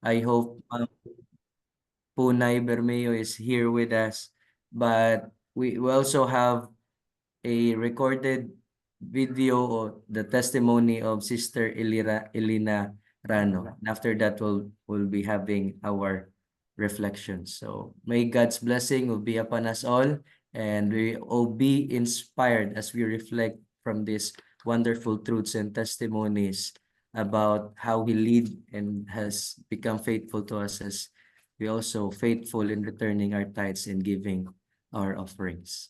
I hope Punay Bermeo is here with us. But we also have a recorded video of the testimony of Sister Elena Rano. And after that, we'll be having our reflections. So may God's blessing will be upon us all, and we all be inspired as we reflect from these wonderful truths and testimonies about how He lead and has become faithful to us, as we also faithful in returning our tithes and giving our offerings.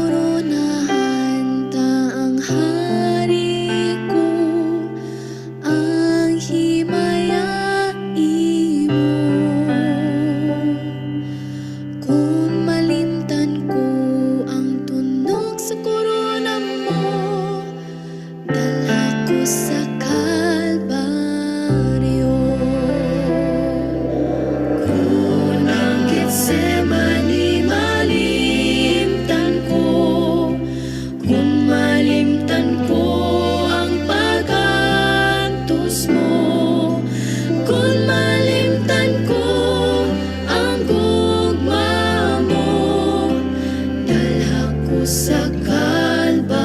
Koronahan ang hari ko, ang himayain mo. Kung malimtan ko ang tunog sa korona mo, dala ko sa Kalbaryo. Kung ang Getsemani malimtan ko, kung malimtan ko ang pag-antos mo, kung malimtan ko ang gugma mo, dalha ko sa Kalbaryo.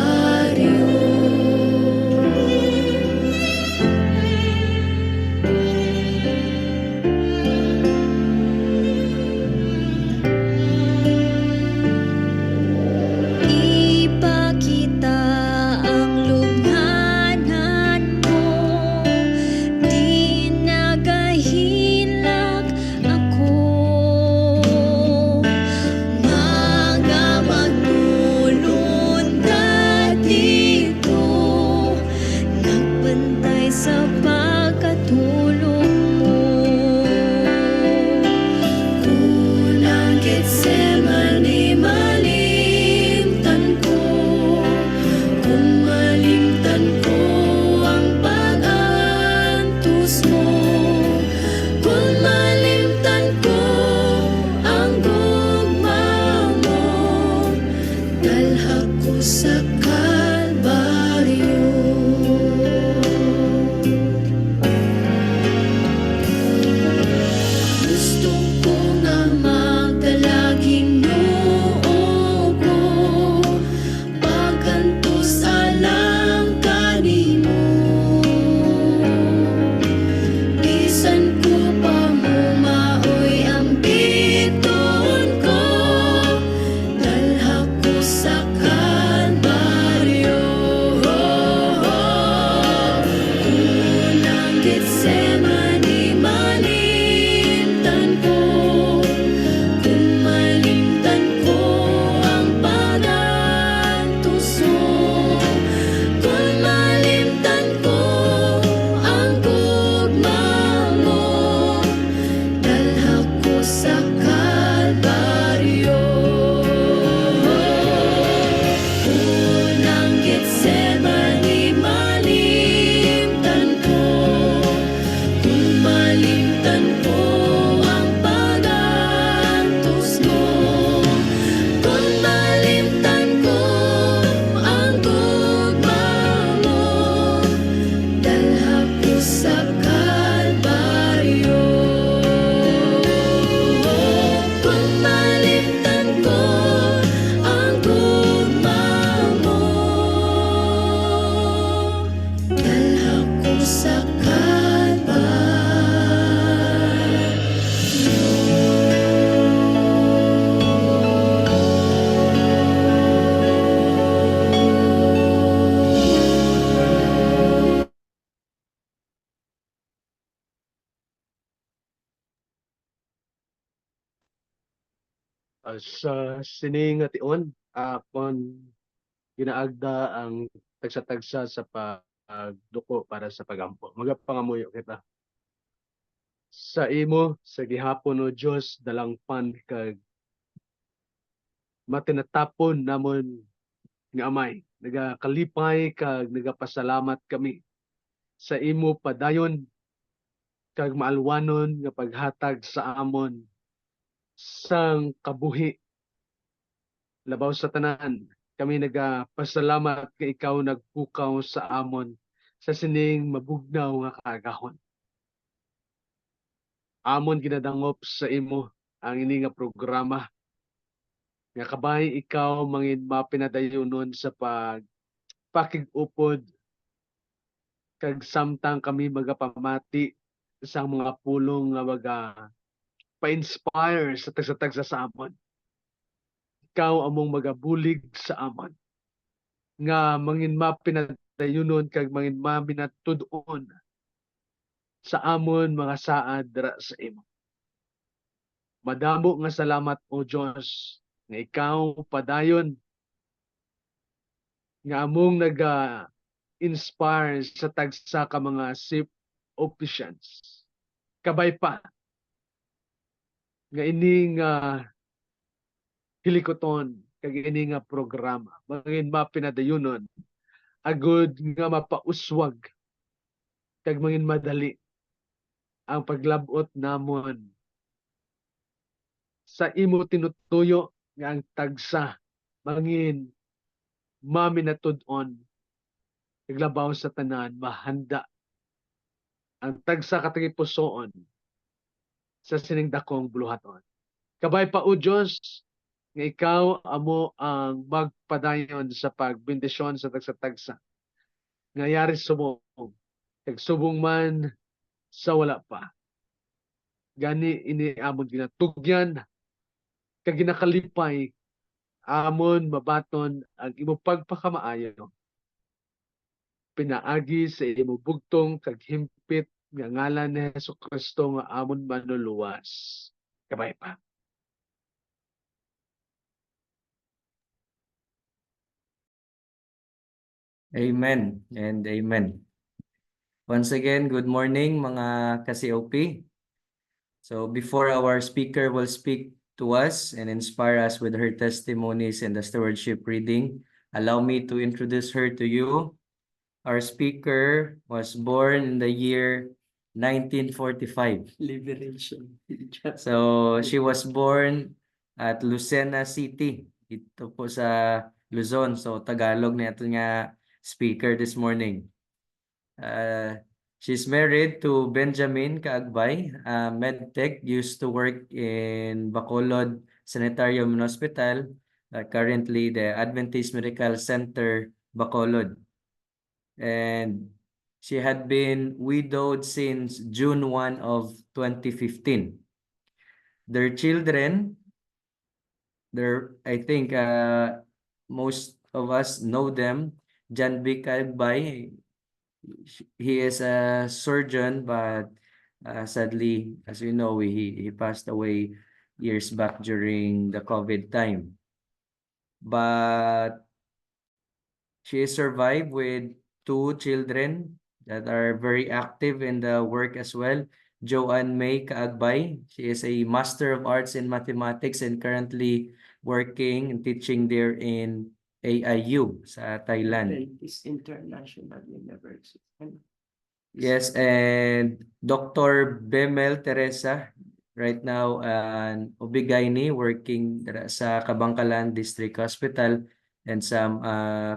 Ipakita ang lubhanan mo, di nagahilak ako. Mga magnulundag dito, nagbantay sa pagkatulog mo. Kung ang Getsemani malimtan ko, kung malimtan ko ang pag-antos mo, kung malimtan ko ang gugma mo, dalha ko sa Kalbaryo. Gusto ko nga magdalaging noo ko, pagkantos alang kanimo. Bisan ko pa mo maoy ang biton ko, dalha ko sa Kalbaryo. Kung ang Getsemani malimtan ko, kung malimtan ko ang pag-antos mo, kung malimtan ko ang gugma mo, dalha ko sa Kalbaryo. Kung ang Getsemani malimtan ko, kung malimtan ko ang pag-antos mo, kung malimtan ko ang gugma mo, dalha ko sa Kalbaryo. Kung malimtan ko ang gugma mo, dalha ko sa Kalbaryo. Sa sining nga tion, akon ginaagda ang tagsa-tagsa sa pagduko para sa pagampo. Magapangamuyo kita. Sa imo, sa gihapon o Diyos, dalangpan kag matinatapon namon nga amay. Nagakalipay kag nagapasalamat kami sa imo padayon kag maalwanon nga paghatag sa amon sang kabuhi labaw sa tanan. Kami nagapasalamat nga ikaw nagpukaw sa amon sa sining mabugnaw nga kaagahon. Amon ginadangop sa imo ang ini nga programa nga kabay ikaw mangin mapinadayonon sa pakig-upod kag samtang kami magapamati sa mga pulong nga pa-inspire sa tagsa-tagsa sa amon. Ikaw among magabulig sa amon nga mangin mapinadayonon kag mangin maminatud-on sa amon mga saad dira sa imo. Madamo nga salamat o Diyos nga ikaw padayon nga among inspire sa tagsa ka mga SIP officials. Kabay pa nga ining hilikoton kag ini nga programa mangin mapinadayonon agud nga mapauswag kag mangin madali ang paglabot namon sa imo tinutuyo nga ang tagsa mangin maminatud-on naglabaw sa tanan mahanda ang tagsa katagipusoon sa sining dakong buluhaton. Kabay pa o Diyos nga ikaw amo ang magpadayon sa pagbendisyon sa tagsa-tagsa nga yari subong kag subong man sa wala pa. Gani ini amon ginatugyan kag ginakalipay amon mabaton ang imo pagpakamaayo. Pinaagi sa imo bugtong kag himpit nga ngalan ni Hesukristo nga amon manuluwas. Kabay pa. Amen and amen. Once again, good morning mga ka-COP. So before our speaker will speak to us and inspire us with her testimonies and the stewardship reading, allow me to introduce her to you. Our speaker was born in the year 1945. Liberation. So she was born at Lucena City. Ito po sa Luzon. So Tagalog na ito nga speaker this morning. She's married to Benjamin Kaagbay, medtech, used to work in Bacolod Sanitarium and Hospital, currently the Adventist Medical Center, Bacolod. And she had been widowed since June 1 of 2015. Their children, I think most of us know them. John B. Kaagbay, he is a surgeon, but sadly, as you know, he passed away years back during the COVID time. But she is survived with 2 children that are very active in the work as well. Joanne May Kaagbay, she is a Master of Arts in Mathematics and currently working and teaching there in AIU sa Thailand. Adventist International University. Yes, and Dr. Bemel Teresa, right now an OB-GYN working sa Kabangkalan District Hospital and some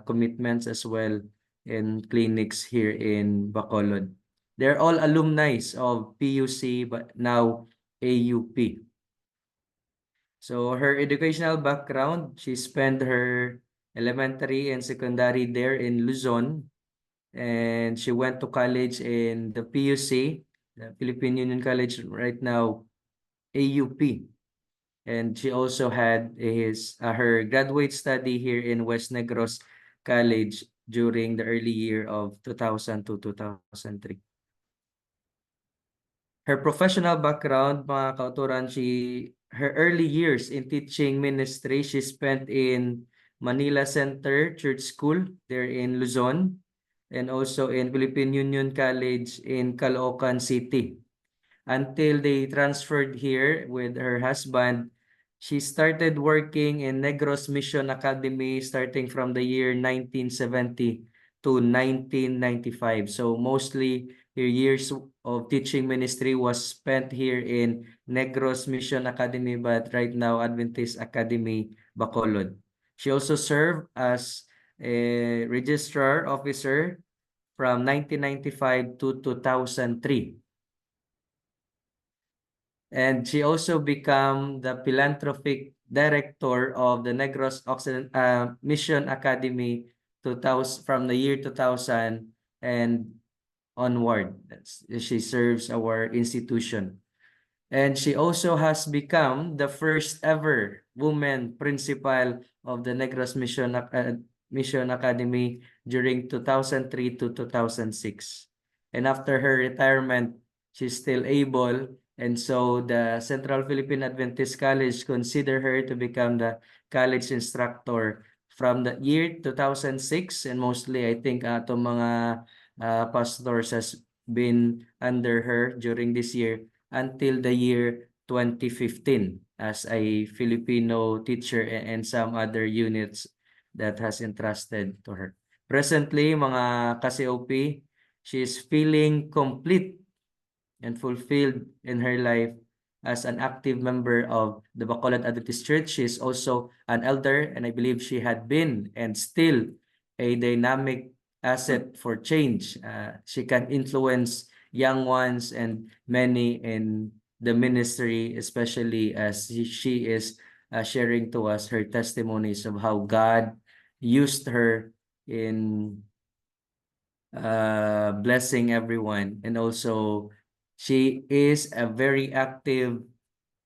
commitments as well in clinics here in Bacolod. They're all alumni of PUC, but now AUP. So her educational background, she spent her elementary and secondary there in Luzon, and she went to college in the PUC, the Philippine Union College, right now AUP. And she also had her graduate study here in West Negros College during the early year of 2000 to 2003. Her professional background, mga kauturan, her early years in teaching ministry, she spent in Manila Center Church School there in Luzon, and also in Philippine Union College in Caloocan City. Until they transferred here with her husband, she started working in Negros Mission Academy starting from the year 1970 to 1995. So mostly her years of teaching ministry was spent here in Negros Mission Academy, but right now Adventist Academy Bacolod. She also served as a registrar officer from 1995 to 2003. And she also became the philanthropic director of the Negros Mission Academy 2000, from the year 2000 and onward. She serves our institution. And she also has become the first ever woman principal of the Negros Mission Academy during 2003 to 2006. And after her retirement, she's still able, and so the Central Philippine Adventist College consider her to become the college instructor from the year 2006, and mostly I think itong mga pastors has been under her during this year until the year 2015 as a Filipino teacher and some other units that has entrusted to her. Presently, mga ka-COP, she is feeling complete and fulfilled in her life as an active member of the Bacolod Adventist Church. She is also an elder, and I believe she had been and still a dynamic asset for change. She can influence young ones and many in the ministry, especially as she is sharing to us her testimonies of how God used her in blessing everyone. And also, she is a very active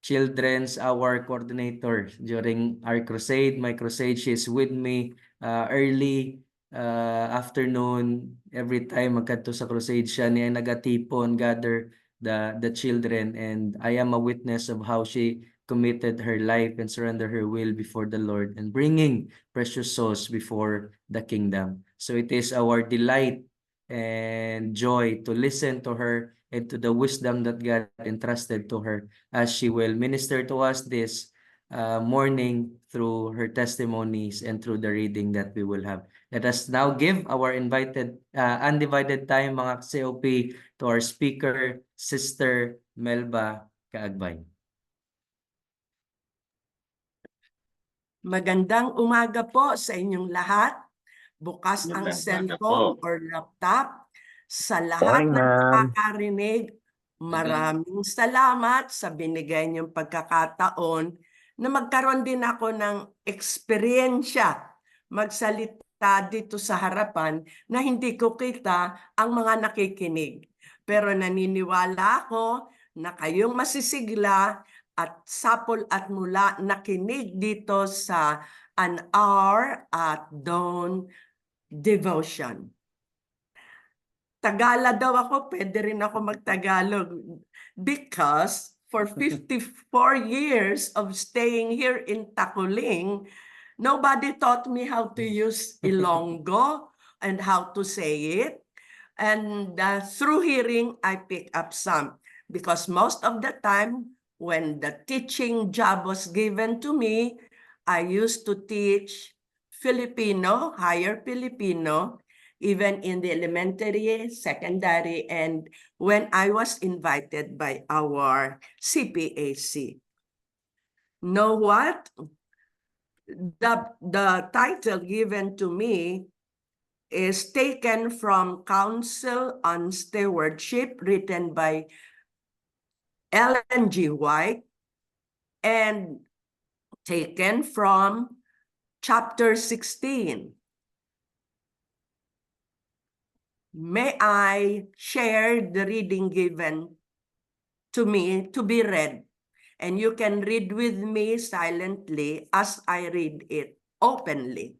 Children's Hour coordinator during our crusade. My crusade, she's with me early afternoon. Every time magkadto sa crusade, siya niya nagatipon, gather the children, and I am a witness of how she committed her life and surrender her will before the Lord and bringing precious souls before the kingdom. So it is our delight and joy to listen to her and to the wisdom that God entrusted to her as she will minister to us this morning through her testimonies and through the reading that we will have. Let us now give our undivided time, mga COP, to our speaker, Sister Melba Kaagbay. Magandang umaga po sa inyong lahat. Bukas ang cellphone or laptop. Sa lahat Morning, ng ma'am. nakakarinig, maraming salamat sa binigay niyong pagkakataon na magkaroon din ako ng eksperyensya magsalita dito sa harapan na hindi ko kita ang mga nakikinig. Pero naniniwala ako na kayong masisigla at sapol at mula nakinig dito sa An Hour at Dawn Devotion. Tagala daw ako, pwede rin ako magtagalog because for 54 years of staying here in Taculing, nobody taught me how to use Ilonggo and how to say it. And through hearing, I pick up some because most of the time when the teaching job was given to me, I used to teach Filipino, higher Filipino, even in the elementary, secondary, and when I was invited by our CPAC. Know what? The title given to me is taken from Counsel on Stewardship, written by Ellen G. White, and taken from chapter 16. May I share the reading given to me to be read, and you can read with me silently as I read it openly.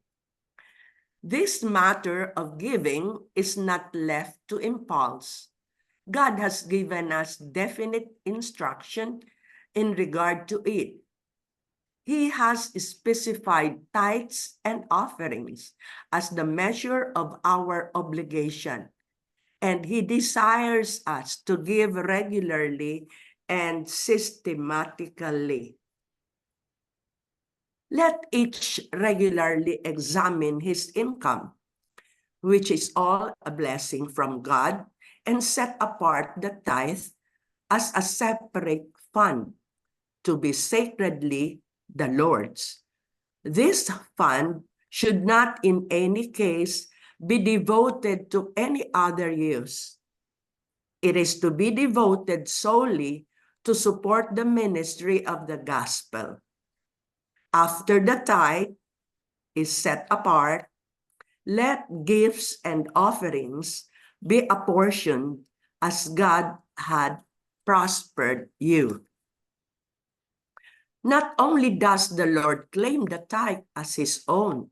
This matter of giving is not left to impulse. God has given us definite instruction in regard to it. He has specified tithes and offerings as the measure of our obligation, and He desires us to give regularly and systematically. Let each regularly examine his income, which is all a blessing from God, and set apart the tithe as a separate fund to be sacredly the Lord's. This fund should not in any case be devoted to any other use. It is to be devoted solely to support the ministry of the gospel. After the tithe is set apart, let gifts and offerings be apportioned as God had prospered you. Not only does the Lord claim the tithe as his own,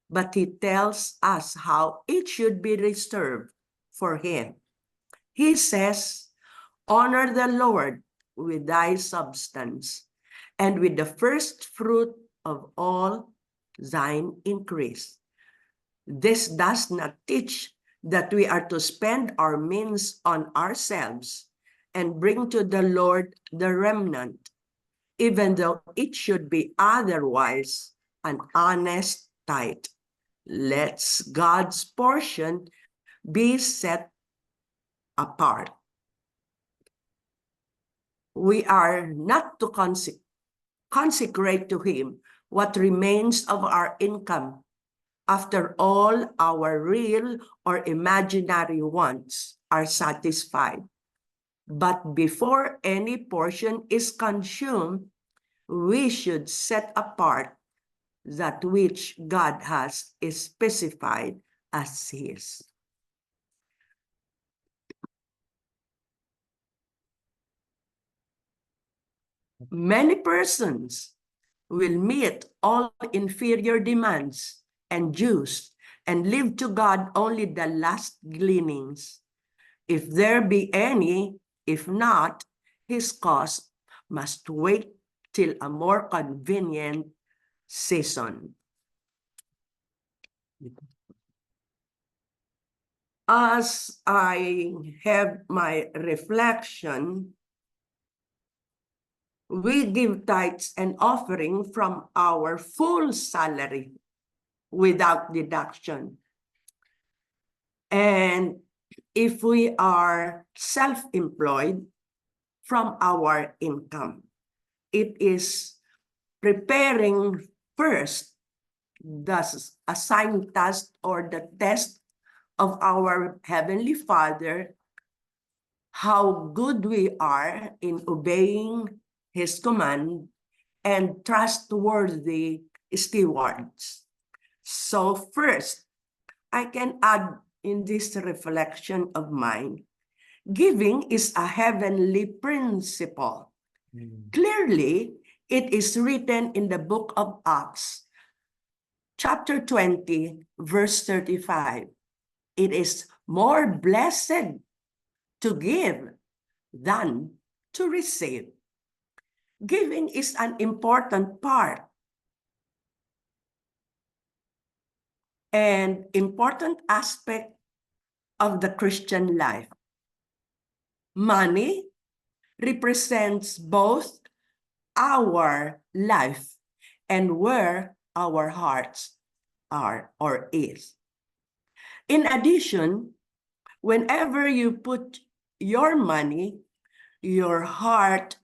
but he tells us how it should be reserved for him. He says, "Honor the Lord with thy substance, and with the first fruit of all thine increase." This does not teach that we are to spend our means on ourselves and bring to the Lord the remnant, even though it should be otherwise an honest tithe. Let God's portion be set apart. We are not to consecrate to him what remains of our income. After all, our real or imaginary wants are satisfied. But before any portion is consumed, we should set apart that which God has specified as his. Many persons will meet all inferior demands and dues and leave to God only the last gleanings, if there be any. If not, his cause must wait till a more convenient season. As I have my reflection, we give tithes and offering from our full salary without deduction. And if we are self-employed, from our income. It is preparing first the assigned task or the test of our Heavenly Father, how good we are in obeying his command and trustworthy stewards. So first, I can add in this reflection of mine, giving is a heavenly principle. Clearly, it is written in the book of Acts, chapter 20, verse 35. It is more blessed to give than to receive. Giving is an important part and important aspect of the Christian life. Money represents both our life and where our hearts are or is. In addition, whenever you put your money, your heart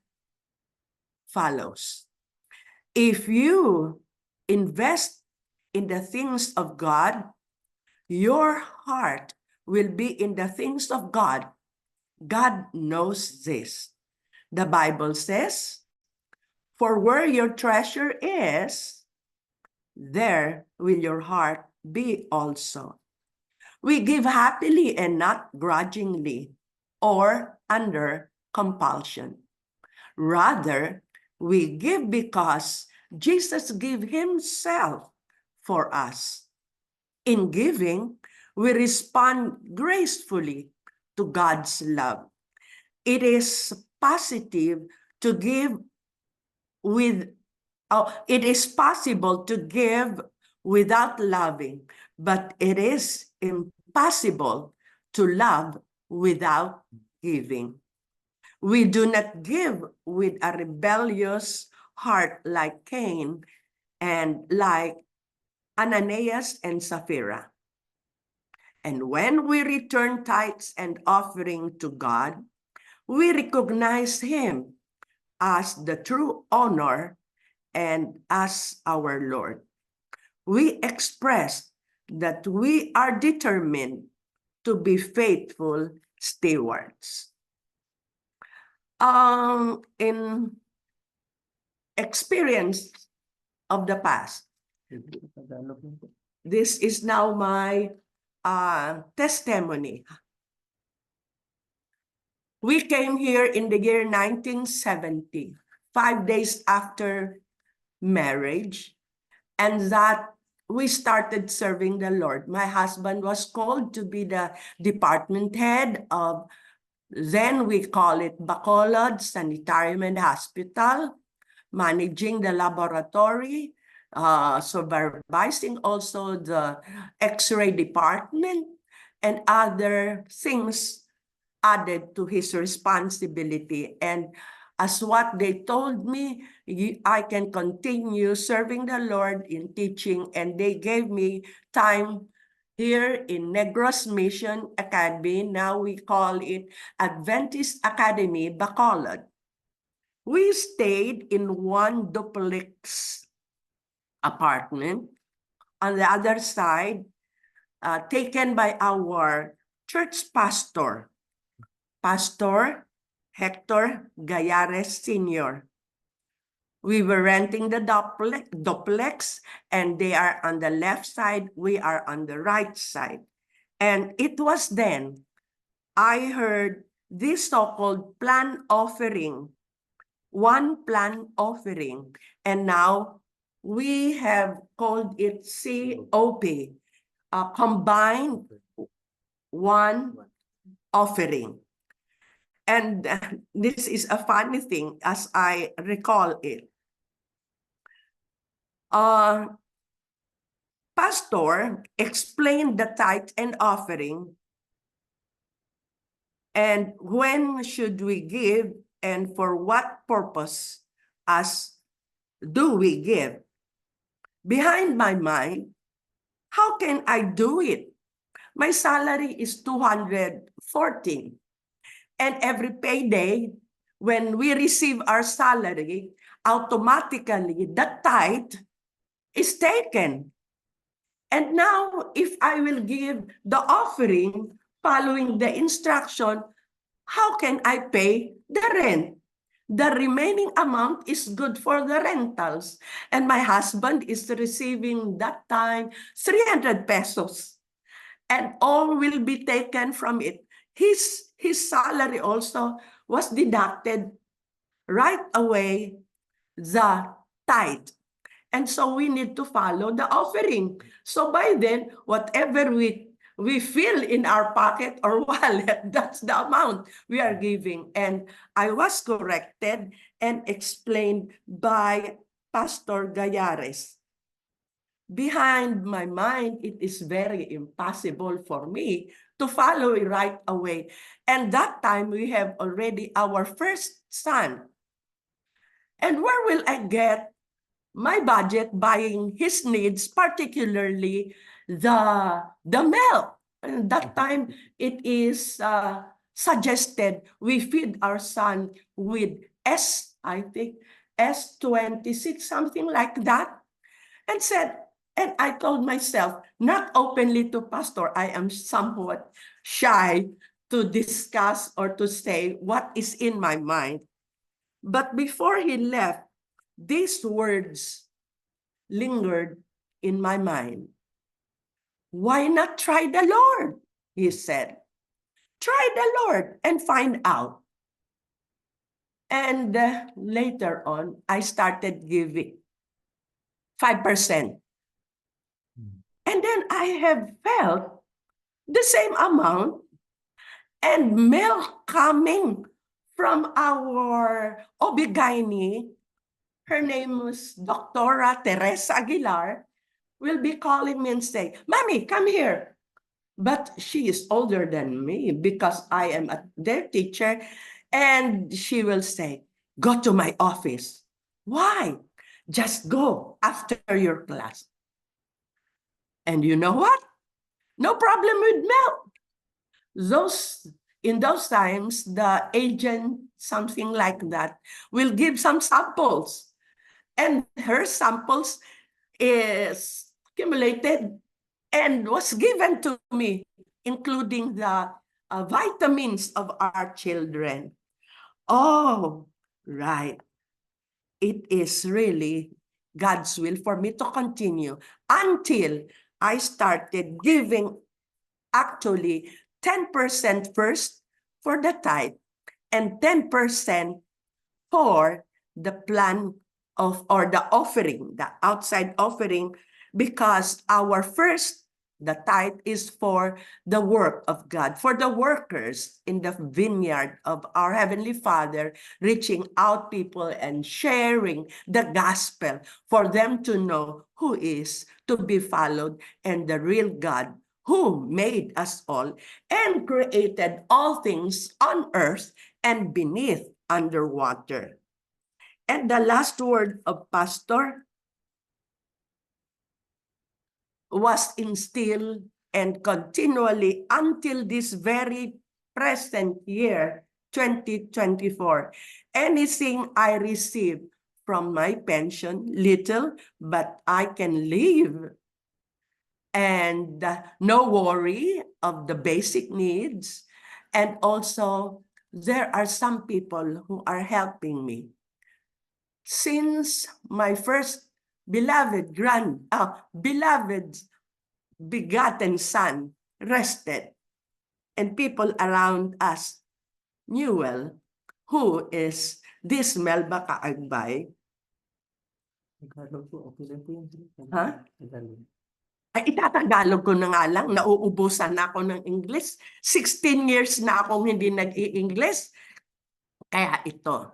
follows. If you invest in the things of God, your heart will be in the things of God. God knows this. The Bible says, "For where your treasure is, there will your heart be also." We give happily and not grudgingly or under compulsion. Rather, we give because Jesus gave himself for us. In giving, we respond gracefully to God's love. It is positive to give with Oh, it is possible to give without loving, but it is impossible to love without giving. We do not give with a rebellious heart like Cain and like Ananias and Sapphira. And when we return tithes and offering to God, we recognize Him as the true honor and as our Lord. We express that we are determined to be faithful stewards. In experience of the past, this is now my testimony. We came here in the year 1970, 5 days after marriage, and that we started serving the Lord. My husband was called to be the department head of, then we call it Bacolod Sanitarium and Hospital, managing the laboratory, supervising also the X-ray department, and other things added to his responsibility. And as what they told me, I can continue serving the Lord in teaching, and they gave me time here in Negros Mission Academy. Now we call it Adventist Academy, Bacolod. We stayed in one duplex apartment. On the other side, taken by our church pastor, Pastor Hector Gallares Sr. We were renting the duplex, and they are on the left side, we are on the right side. And it was then I heard this so-called plan offering, one plan offering, and now we have called it COP, combined one offering. And this is a funny thing as I recall it. Pastor explained the tithe and offering, and when should we give, and for what purpose as do we give. Behind my mind, how can I do it? My salary is $214. And every payday, when we receive our salary, automatically the tithe is taken. And now, if I will give the offering following the instruction, how can I pay the rent? The remaining amount is good for the rentals. And my husband is receiving that time 300 pesos. And all will be taken from it. His salary also was deducted right away, the tithe. And so we need to follow the offering. So by then, whatever we feel in our pocket or wallet, that's the amount we are giving. And I was corrected and explained by Pastor Gallares. Behind my mind, it is very impossible for me to follow it right away. And that time, we have already our first son. And where will I get my budget buying his needs, particularly the milk? And that time, it is suggested we feed our son with I think S26, something like that. And I told myself, not openly to Pastor, I am somewhat shy to discuss or to say what is in my mind. But before he left, these words lingered in my mind. Why not try the Lord? He said. Try the Lord and find out. And later on, I started giving 5%. And then I have felt the same amount and milk coming from our OB-GYN her name was Doctora Teresa Aguilar, will be calling me and say, "Mommy, come here." But she is older than me because I am their teacher, and she will say, "Go to my office." Why? Just go after your class. And you know what? No problem with milk. In those times, the agent, something like that, will give some samples. And her samples is accumulated and was given to me, including the vitamins of our children. Oh, right. It is really God's will for me to continue until I started giving actually 10% first for the tithe and 10% for the plan of, or the offering, the outside offering, because the tithe is for the work of God, for the workers in the vineyard of our Heavenly Father, reaching out people and sharing the gospel for them to know who is to be followed and the real God who made us all and created all things on earth and beneath underwater. And the last word of Pastor was instilled and continually until this very present year, 2024. Anything I receive from my pension, little, but I can live. And no worry of the basic needs. And also, there are some people who are helping me. Since my first beloved begotten son rested, and people around us knew well who is this Melba Kaagbay. Tagalog po, okay lang po yun. Ha? Tagalog. Ay, itatagalog ko na nga lang, nauubusan na ako ng English. 16 years na akong hindi nag-i-English. Kaya ito,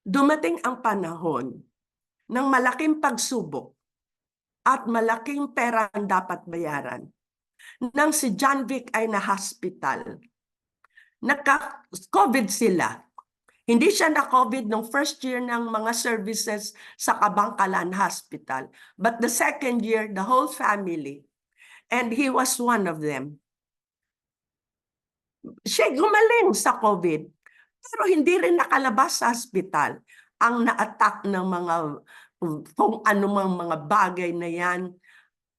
dumating ang panahon ng malaking pagsubok at malaking pera ang dapat bayaran. Nang si John Vic ay na-hospital, nagka-COVID sila. Hindi siya na-COVID nung first year ng mga services sa Kabangkalan Hospital. But the second year, the whole family. And he was one of them. Siya gumaling sa COVID. Pero hindi rin nakalabas sa hospital. Ang na-attack ng mga, kung anumang mga bagay na yan,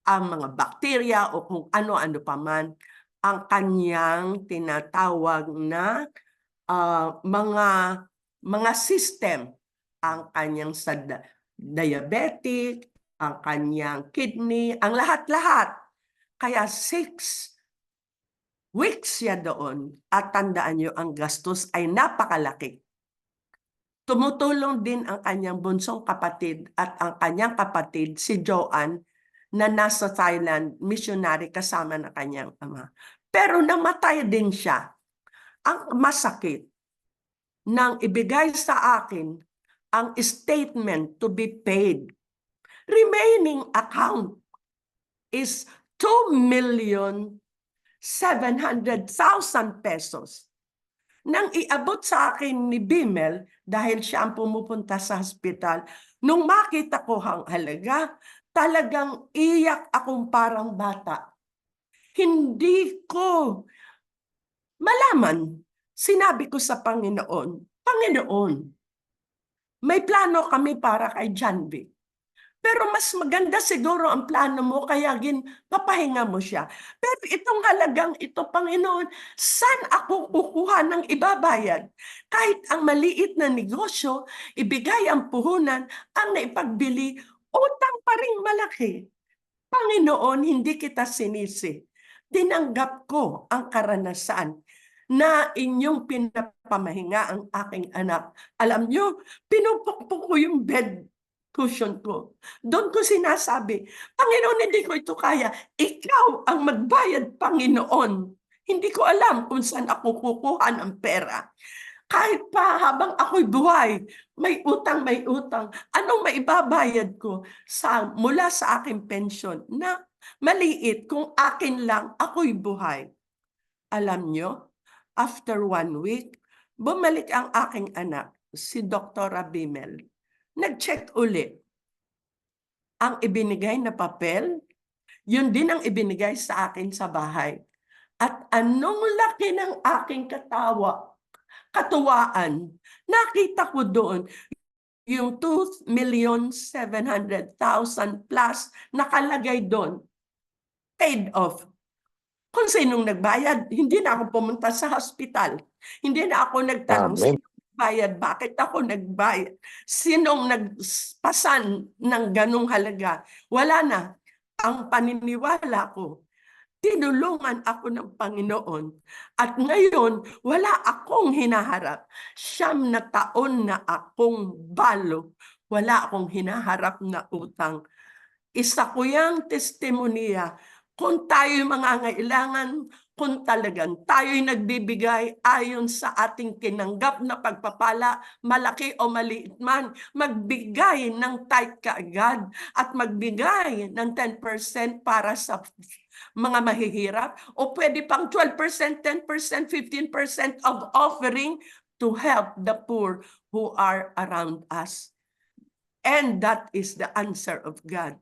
ang mga bakterya o kung ano-ano pa man, ang kanyang tinatawag na mga system, ang kanyang diabetic, ang kanyang kidney, ang lahat-lahat. Kaya 6 weeks siya doon at tandaan niyo ang gastos ay napakalaki. Tumutulong din ang kanyang bunsong kapatid at ang kanyang kapatid, si Joanne, na nasa Thailand, missionary kasama na kanyang ama. Pero namatay din siya. Ang masakit, nang ibigay sa akin ang statement to be paid, remaining account is 2,700,000 pesos. Nang iabot sa akin ni Bimel, dahil siya ang pumupunta sa hospital, nung makita ko ang halaga, talagang iyak akong parang bata. Hindi ko malaman. Sinabi ko sa Panginoon, Panginoon, may plano kami para kay John Vic. Pero mas maganda siguro ang plano mo, kaya papahinga mo siya. Pero itong halagang ito, Panginoon, saan ako kukuha ng ibabayad? Kahit ang maliit na negosyo, ibigay ang puhunan, ang naipagbili, utang pa rin malaki. Panginoon, hindi kita sinisi. Tinanggap ko ang karanasan na inyong pinapamahinga ang aking anak. Alam nyo, pinupukpok ko yung bed cushion ko. Doon ko sinasabi, Panginoon, hindi ko ito kaya. Ikaw ang magbayad, Panginoon. Hindi ko alam kung saan ako kukuha ng pera. Kahit pa habang ako'y buhay, may utang. Anong maibabayad ko mula sa aking pensyon na maliit kung akin lang ako'y buhay? Alam nyo, after 1 week, bumalik ang aking anak, si Dr. Bimel. Nag-check uli. Ang ibinigay na papel, yun din ang ibinigay sa akin sa bahay. At anong laki ng aking katuwaan, nakita ko doon yung 2,700,000 plus nakalagay doon, paid off. Kung sinong nagbayad, hindi na ako pumunta sa hospital. Hindi na ako nagtanong, Amen. sino nagbayad? Bakit ako nagbayad? Sinong nagpasan ng ganong halaga? Wala na. Ang paniniwala ko, tinulungan ako ng Panginoon. At ngayon, wala akong hinaharap. 9 na taon na akong balo. Wala akong hinaharap na utang. Isa ko yung testimonya. Kung tayo'y mangangailangan, kung talagang tayo'y nagbibigay ayon sa ating tinanggap na pagpapala, malaki o maliit man, magbigay ng tithe kaagad at magbigay ng 10% para sa mga mahihirap, o pwede pang 12%, 10%, 15% of offering to help the poor who are around us. And that is the answer of God.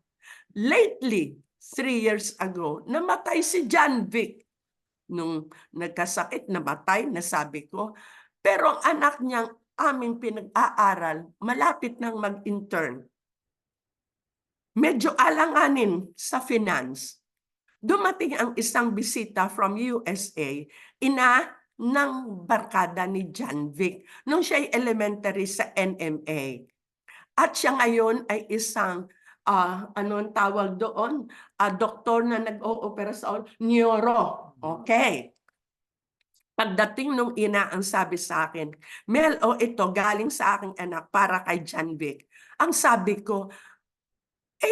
Lately, 3 years ago, namatay si John Vic. Nung nagkasakit, namatay, nasabi ko. Pero ang anak niyang aming pinag-aaral, malapit nang mag-intern. Medyo alanganin sa finance. Dumating ang isang bisita from USA, ina ng barkada ni John Vic, nung siya'y elementary sa NMA. At siya ngayon ay isang anong tawag doon? Doktor na nag-o-opera sa neuro. Okay. Pagdating nung ina, ang sabi sa akin, Mel, ito galing sa aking anak para kay John Vic. Ang sabi ko,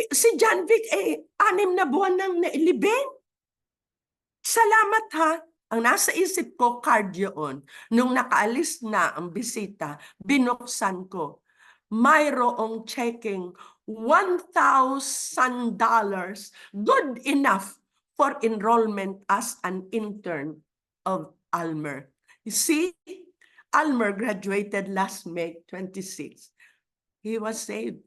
si John Vic, 6 na buwan nang nailibing. Salamat ha. Ang nasa isip ko, card yun. Nung nakaalis na ang bisita, binuksan ko. Mayroong checking $1,000, good enough for enrollment as an intern of Almer. You see, Almer graduated last May 26. He was saved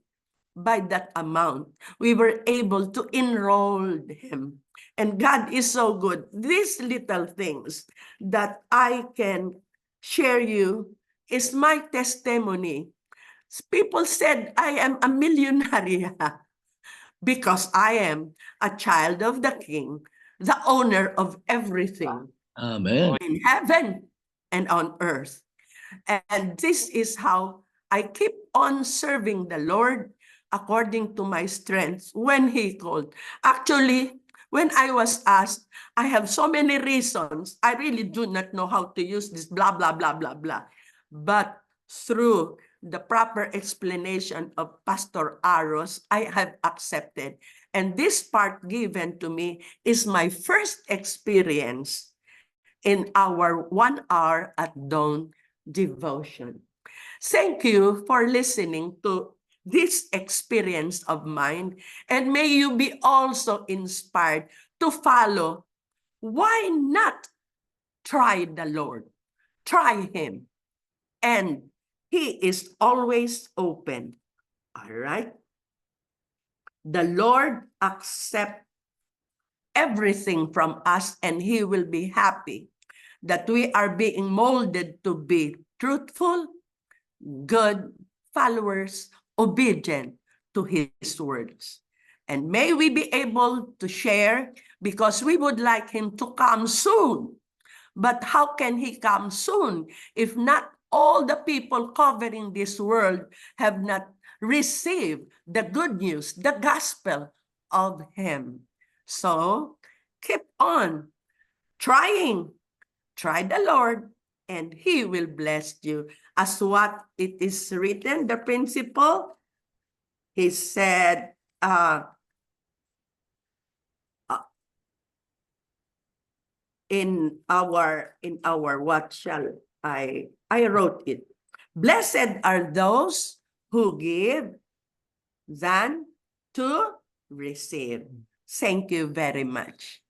by that amount. We were able to enroll him. And God is so good. These little things that I can share you is my testimony. People said I am a millionaire because I am a child of the King, the owner of everything Amen. in heaven and on earth. And this is how I keep on serving the Lord according to my strength when He called. Actually, when I was asked, I have so many reasons. I really do not know how to use this blah, blah, blah, blah, blah. But through the proper explanation of Pastor Aros, I have accepted. And this part given to me is my first experience in our 1 hour at dawn devotion. Thank you for listening to this experience of mine, and may you be also inspired to follow. Why not try the Lord? Try Him. And He is always open. All right? The Lord accepts everything from us, and He will be happy that we are being molded to be truthful, good followers, obedient to His words. And may we be able to share, because we would like Him to come soon. But how can He come soon if not all the people covering this world have not received the good news, the gospel of Him? So keep on trying. Try the Lord, and He will bless you. As what it is written, the principle, He said, in our what shall I wrote it. Blessed are those who give than to receive. Thank you very much.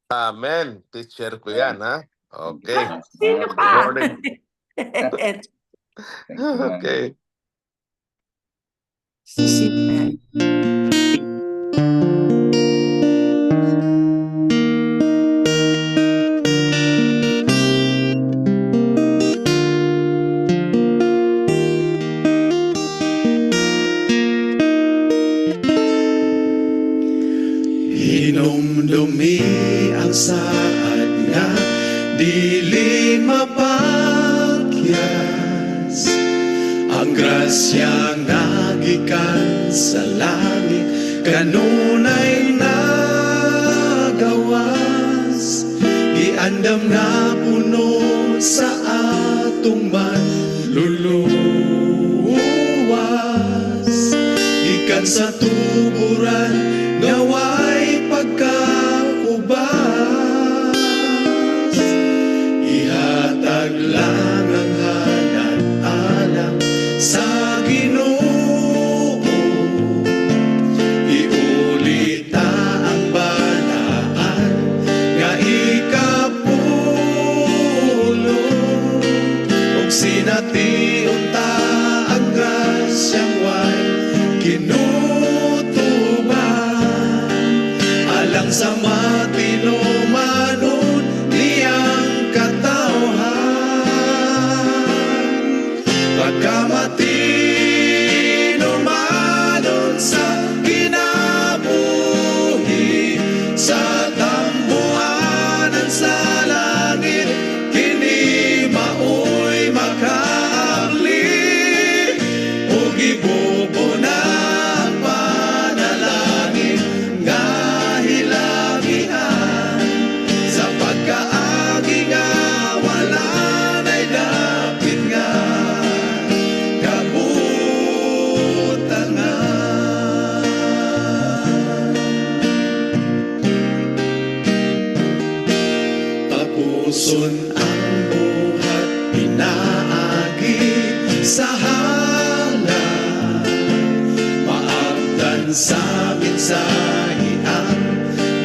Amen. Teacher ko yan, ha? Okay. Sino Good pa? morning. Okay. Hinumdumi ang saad nga dili mapakyas, ang grasyang nagikan sa langit kanunay nagawas, giandam na puno sa atong manluluwas, gikan sa tuburan ngaway pagkaubas, ihatag lang ang hanap alam sa Ginoo, iulita ang balaan nga ikapulo, ug sination ta ang grasyang way alang sa matinumanon niyang katawhan, pagkamatinumanon sa kinabuhi, sa tambuhanan sa langit, kini maoy makaabli, ug ibubuna ang panalangin nga hilabihan, sa pagkaagi nga wala na'y dapit nga kabutangan. Tapuson ang buhat pinaagi sa halang, maabdan sa mensahe ang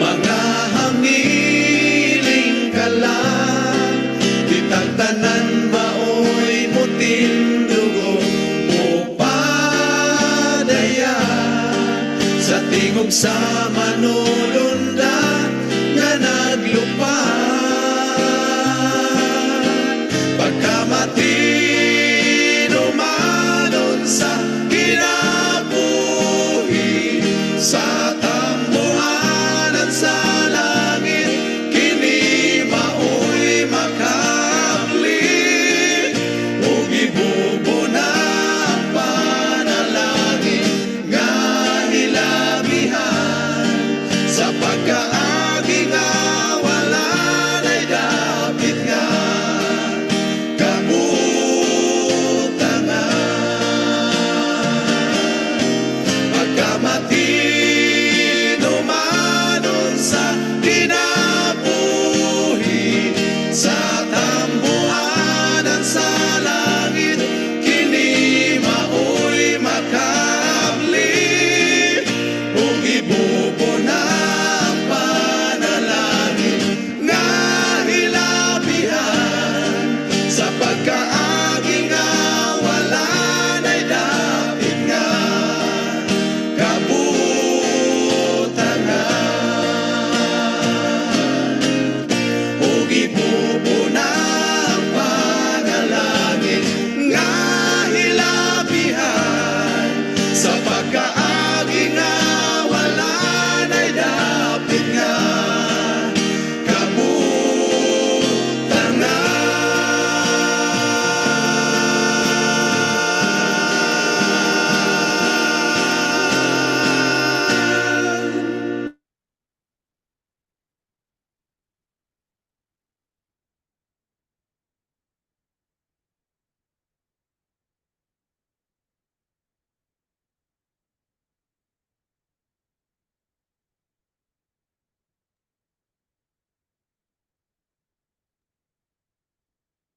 mga hamiling kalang, kitang tanan maoy mutindugo mo padaya, sa tingog sa manulunda nga naglupad, pagkamatinumanon sa kinabuhi, sa tambuhanan sa langit, kini maoy makaabli, ug ibubuna ang panalangin nga hilabihan, sa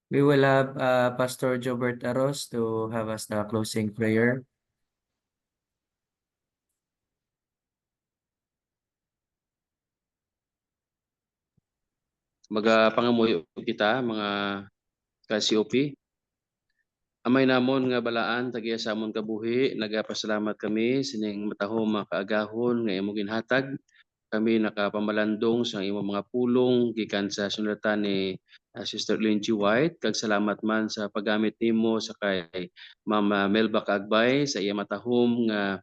We will have Pastor Jobert Aros to have us the closing prayer. Magapangamuyo kita mga ka-COP. Amay namon nga balaan tagiya sa amon kabuhi, nagapasalamat kami sining matahom makaagahon nga imong ginhatag. Kami nakapamalandong sa imong mga pulong gikan sa sunatan ni Sister Lindsay White. Kag salamat man sa paggamit nimo sa kay Mama Melba Kaagbay sa iya matahom nga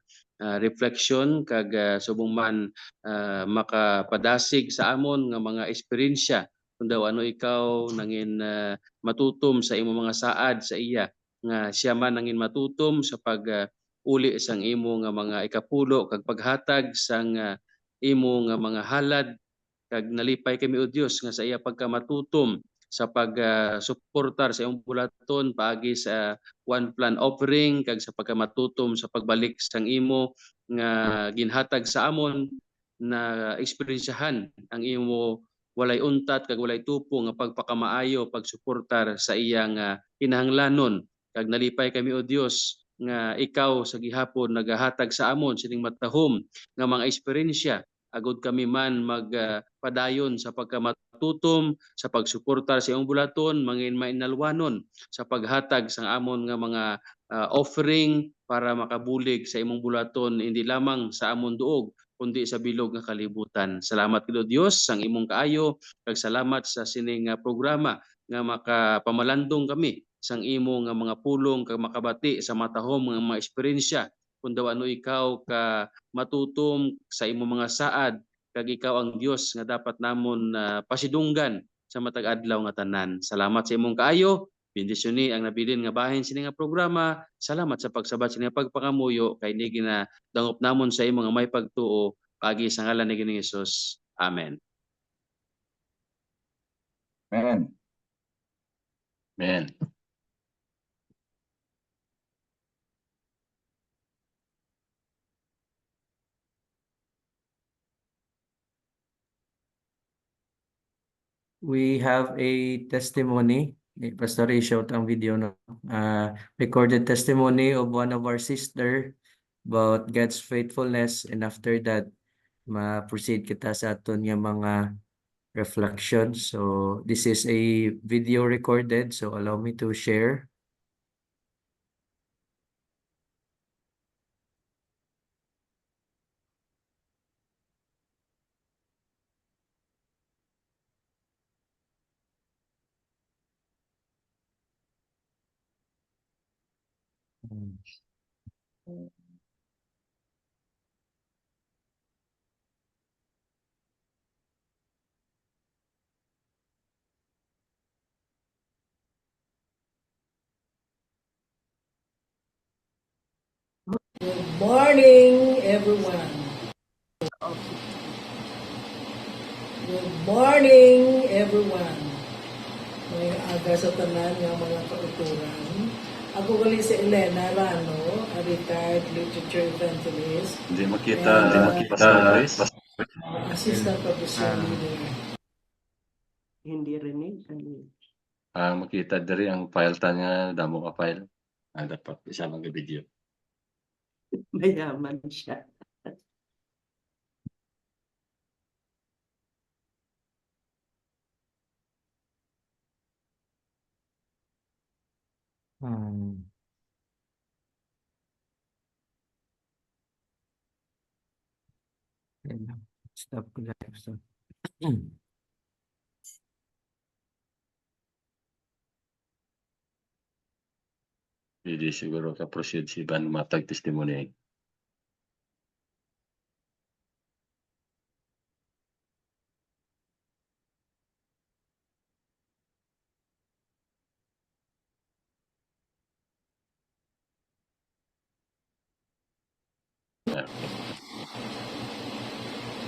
reflection kag subong man makapadasig sa amon nga mga eksperyensya kung daw ano ikaw nangin matutom sa imong mga saad sa iya nga siya man nangin matutom sa pag uli sang imo nga mga ikapulo kag paghatag sang imo nga mga halad kag nalipay kami o Dios nga sa iya pagkamatutom sa pag suportar sa imong bulaton paagi sa one plan offering kag sa pagkamatutom sa pagbalik sang imo nga ginhatag sa amon na eksperyensyahan ang imo walay untat kag walay tupo nga pagpakamaayo pagsuportar sa iyang kinahanglanon kag nalipay kami o Dios nga ikaw sa gihapon nagahatag sa amon sining matahom nga mga eksperyensya agud kami man magpadayon sa pagkamatutom sa pagsuportar sa imong bulaton mangin mainalwanon sa paghatag sang amon nga mga offering para makabulig sa imong bulaton hindi lamang sa amon duog kundi sa bilog nga kalibutan. Salamat kid Dios sang imong kaayo kag salamat sa sining programa nga makapamalandong kami sang imo nga mga pulong kag makabati sa matahom nga mga eksperyensya kung daw ano ikaw ka matutom sa imong mga saad kag ikaw ang Dios nga dapat namon pasidunggan sa matag adlaw nga tanan. Salamat sa imong kaayo. Bendisyon ni ang nabilin nga bahin sini nga programa. Salamat sa pagsabat sini nga pagpangamuyo kay ni ginadangop namon sa imong nga may pagtuo paagi sa ngalan ni Ginoong Hesus. Amen. Amen. Amen. We have a testimony. Pastor Ray showed ang video no. Recorded testimony of one of our sister about God's faithfulness, and after that ma-proceed kita sa aton nga mga reflections. So this is a video recorded, so allow me to share. Good morning, everyone. Good morning, everyone. May aga sa tanan ng mga kauturan. Ako gali si Elena Rano, a retired literature evangelist. Hindi makita Pastor Chris. Assistant professor leader. Hindi rinig. Ang makita diri ang file ta nga damo ka file. Dapat isa mag video. Mayaman siya. Stop ko live. So. Hindi siguro ka proceed si Van matag testimony.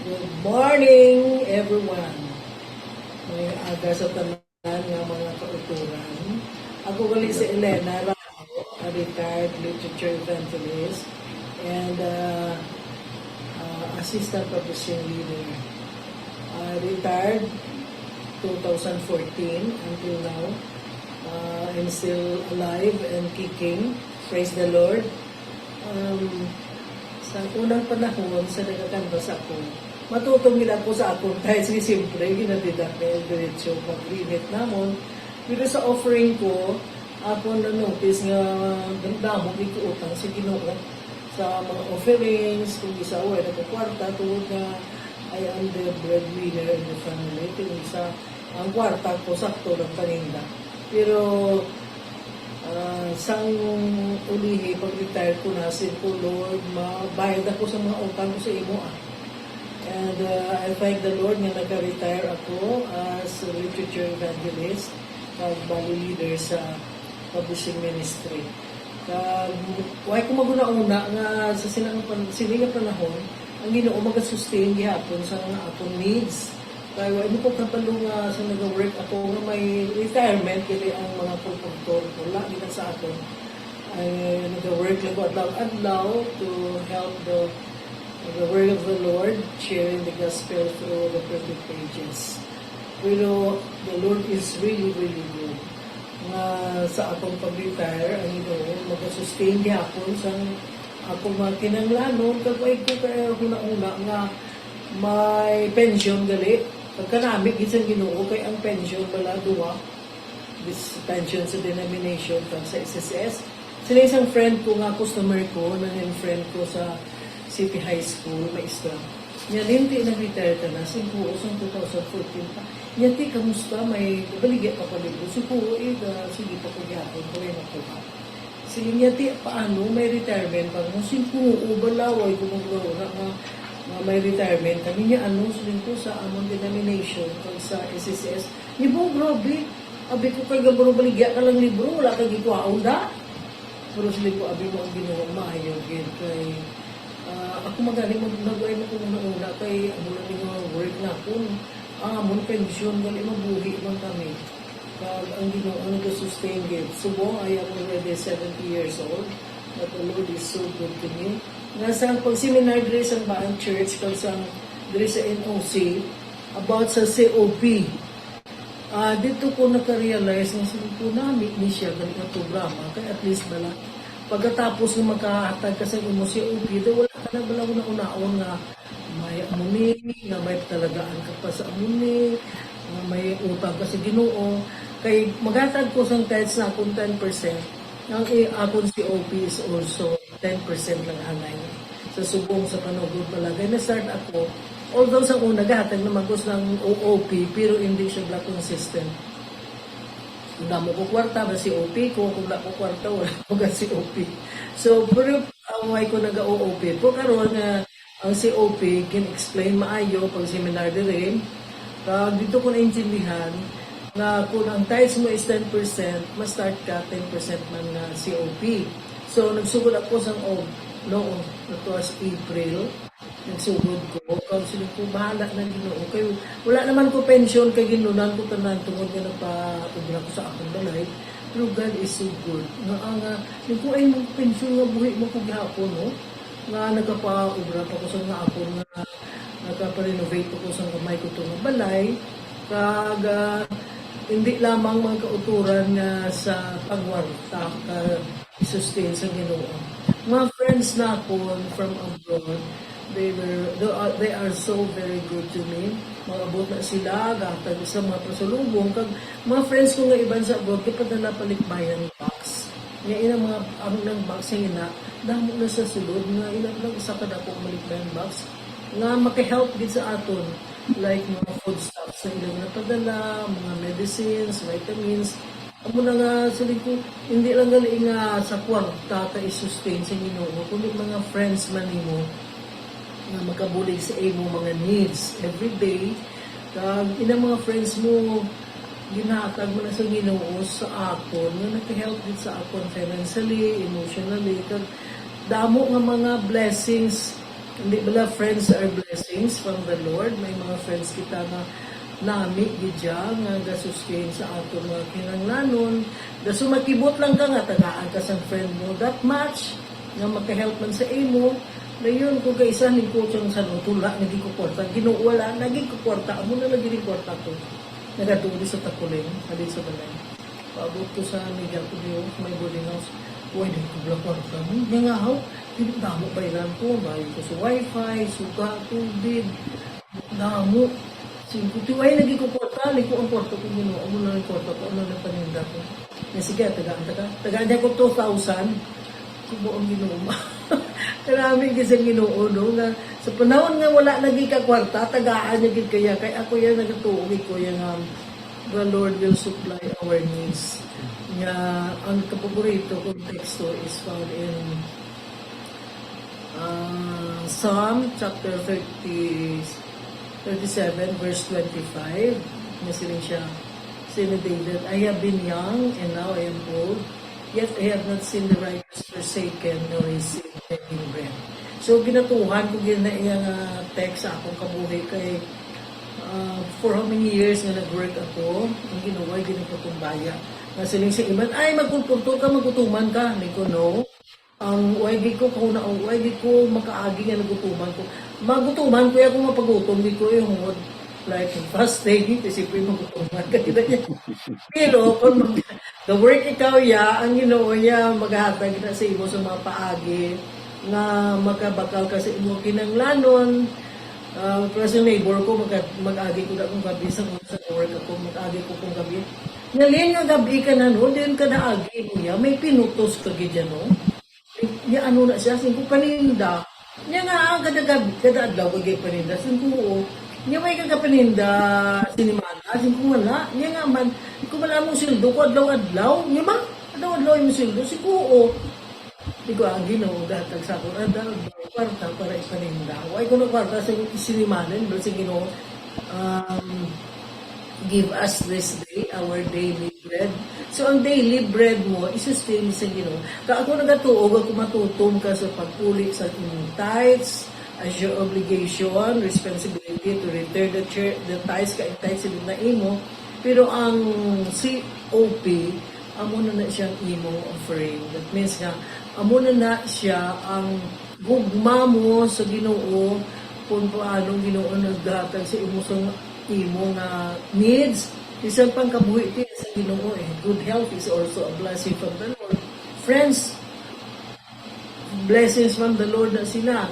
Good morning, everyone. May aga sa tanan ng mga kauturan. Ako gali si Elena Rano, a retired literature evangelist and assistant professor leader. Retired 2014 until now. I'm still alive and kicking. Praise the Lord. Sa unang panahon, sa nagakanvas ako, matutong gila ko sa akong kahit siyempre, ginadidak na yung diretsyo pag-init namon. Pero sa offering ko, ako na-notice nga damdamo ikuutang si Ginoo sa mga offerings, kung isa o ay nagkakwarta, tungod nga I am the breadwinner in the family. Kung isa, ang kwarta ko, sakto ng paninda. Pero, sang ulihi, pag-retire ko na, ko, Lord, mabayad ako sa mga utang ko sa imo. And I thank the Lord nga nag-retire ako as a literature evangelist, bali leader sa publishing ministry. Why ko maguna-una nga sa silang panahon, ang Ginoo mag-sustain gihapon sa mga akong needs. Kaya ano ko kapalo nga sa nag-work ako nga may retirement, kaya ang mga pulpagtor ko, lagi na sa akin, ay nag-work lang ko adlaw to help the word of the Lord, sharing the gospel through the printed pages. Pero the Lord is really, really good. Nga sa akong pag-retire, ang Ginoo mag-sustain gihapon sa akong mga kinanglanon, kagway ko kaya una-una nga may pension gali. Pagkanamig, isang Ginoo, kay ang pension wala duwa. This pension sa denomination kag sa SSS. Sila isang friend ko nga, customer ko, nanging friend ko sa City High School, maestra. Niya, hindi nag-retire ka na, simpuo sa 2014 pa. Niya, kamusta? May baligya pa paligo. Simpuo, sige pa kugyapon, kaya nakuha. Sige niya, paano? May retirement pa. Simpuo, balaway, kumagawa na may retirement. Kami niya, sabihin ko sa among denomination, kag sa SSS. Niya po, grabe. Abi ko kay gabaro baligya ka lang libro, wala kang gikuhaon da. Pero sabihin ko, abi mo ang ginawa maayo, kay ako magaling mag-nagay mo kung una kay ano lang yung work na kung amon pension, gali mabuhi man kami. Kag ang Ginoo ang nag-sustain gid. Subong, I am already 70 years old, but the Lord is so good to me. Nasa pag-seminar diri sa Baang Church, kag sa diri sa NOC, about sa COP. Dito ko naka-realize na sabi ko namin ni siya ganit na programa, kaya at least bala, pagkatapos ng makahatag ka sa imo COP, wala ka na bala una-unaon nga may amuni, nga may talagaan ka pa sa amuni, nga may utang ka sa Ginoo. Kay maghatag ko sa tithes na akong 10%, ang akong COP is also 10% lang anay. Sa subong sa panugod palagay, na-start ako, although sa una, gahatag naman ko ng OOP, pero hindi siya black consistent. Kung na mo ko kwarta, ba COP ko, kung na ko kwarta, wala ko ka COP. So, pero away ko nag-OOP. Pero karoon nga, ang COP, can-explain maayo pag seminar din. Dito ko na-intindihan, na kung ang tithes mo is 10%, ma-start ka 10% man na COP. So, nagsugod ako sa noon, that was April, nagsugod ko, kasi ko, bahala na Ginoo. Kaya wala naman ko pension, kay ginunan ko tanan, tungod nga nagpa-ubra ko sa akong balay. Pero God is so good. Nga, ko ay mong pension nga buhi mo kong gihapon, no? Nga nagpa-ubra pa ko sa nga ako, nga nagpa-renovate ko sa kamay ko itong balay. Kag, hindi lamang mga kauturan nga sa pagwarta, i-sustain sa Ginoo. Mga friends na ako from abroad, they are so very good to me. Mag-abot na sila, gatag sa mga pasalubong. Kag mga friends ko nga iban sa abroad, ipadala palikbayan box. Nga ina mga ang box nga ina, damo na sa sulod, nga ilang lang isa ka na po malikbayan box. Nga maka-help din sa aton, like mga foodstuffs na ilang napadala, mga medicines, vitamins. Amo na nga, sabi ko, hindi lang gali nga sa kwarta ka i-sustain sa Ginoo, kundi mga friends man nimo na makabulig sa imo mga needs every day. Kag ina mga friends mo, ginatag mo na sa Ginoo sa akon, nga naka-help din sa akon financially, emotionally. Kag damo nga mga blessings, hindi bala friends are blessings from the Lord. May mga friends kita na nami gidya nga gasustain sa ato mga kinanglanon. Da sumakibot lang ka nga tagaan ka sa friend mo that much nga maka-help man sa imo. Dayon kung kaisa ni ko sa tula naging ko kwarta, ginuwala naging ko kwarta, amo na lagi rin kwarta ko. Nagatuli sa Takuling, halin sa balay. Paabot ko sa amiga ko diyo, sa may boarding house. Uy, di ko bala kwarta mo. Nga nga ho, hindi damo ba ilan ko. Bayo ko sa wifi, suga, tubig. Damo. Singkuti, ay lagi ko kwarta. Liko ang kwarta ko gino. Amo na ang kwarta ko. Ano na paninda ko. Nga sige, tagaan niya ko 2,000. Kubo ang ginuma. Karami kasi ginoo, no? Nga, sa panahon nga wala lagi ka kwarta, tagaan niya gid kaya. Kaya ako yan nagatuog ko yung the Lord will supply our needs. Nga, ang kapaborito kong teksto is found in Psalm chapter 37 verse 25. Nasiling siya, Sino David, I have been young and now I am old, yet I have not seen the righteous forsaken nor his seed begging bread. So ginatuhan ko gina iyang text sa akong kabuhi kay for how many years nga nag-work ako, ang ginawa, ginapatong baya. Nasiling sa iman, ay magkulturto ka, magutuman ka. Hindi ko, no. Ang YG ko, kung ang YG ko, makaagi nga nagutuman ko. Magutuman ko, kung mapagutom, di ko yung like fasting, kasi po yung magutuman ka. Pero, kung the work ikaw ya, ang ginoo ya, maghahatag na sa imo sa mga paagi, nga makabakal ka sa imo kinanglanon. Kasi neighbor ko, mag-agi ko na kung gabi sa work ako, mag-agi ko kung gabi. Ngalin nga gabi ka na, no? Diyan ka na agi niya, may pinutos ka gidya, no? Niya ano na siya, singko paninda. Niya nga, kada adlaw kagay paninda, singko o. Niya may kagapaninda sinimana, singko wala. Niya nga man, ko wala mong sildo ko, adlaw-adlaw. Niya ba? Adlaw-adlaw yung sildo, singko o. Di ko ang ginoo datag sa ako, kwarta para ipaninda. Huwag ko na kwarta sa isinimanin, pero sa ginoo, give us this day our daily bread. So, ang daily bread mo, isustain sa ginoo. Kaya ako nagatuog, ako matutom ka sa pagpuli sa inyong tithes, as your obligation, responsibility to return the tithes, ka-tithes sila na imo. Pero ang COP, amo na siyang imo offering. That means nga, amo na siya ang gugma mo sa Ginoo kung paano Ginoo naghatag sa imo nga needs. Isang pang kabuhi sa Ginoo Good health is also a blessing from the Lord. Friends, blessings from the Lord na sila.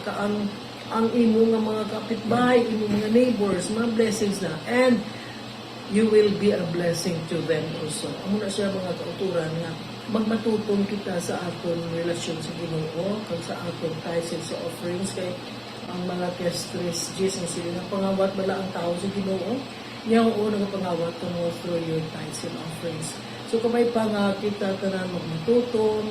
Ang imo nga mga kapitbahay, imo mga neighbors, mga blessings na. And you will be a blessing to them also. Amo na siya mga kauturan nga magmatutong kita sa aton relasyon sa Ginoo, kag sa aton tithes and sa offerings kay ang mga kestres Jesus sila nga pangawat bala ang tao sa Ginoo. Niya ang unang pangawat mo through your tithes and offerings. So kamay pa nga kita tanan magmatutong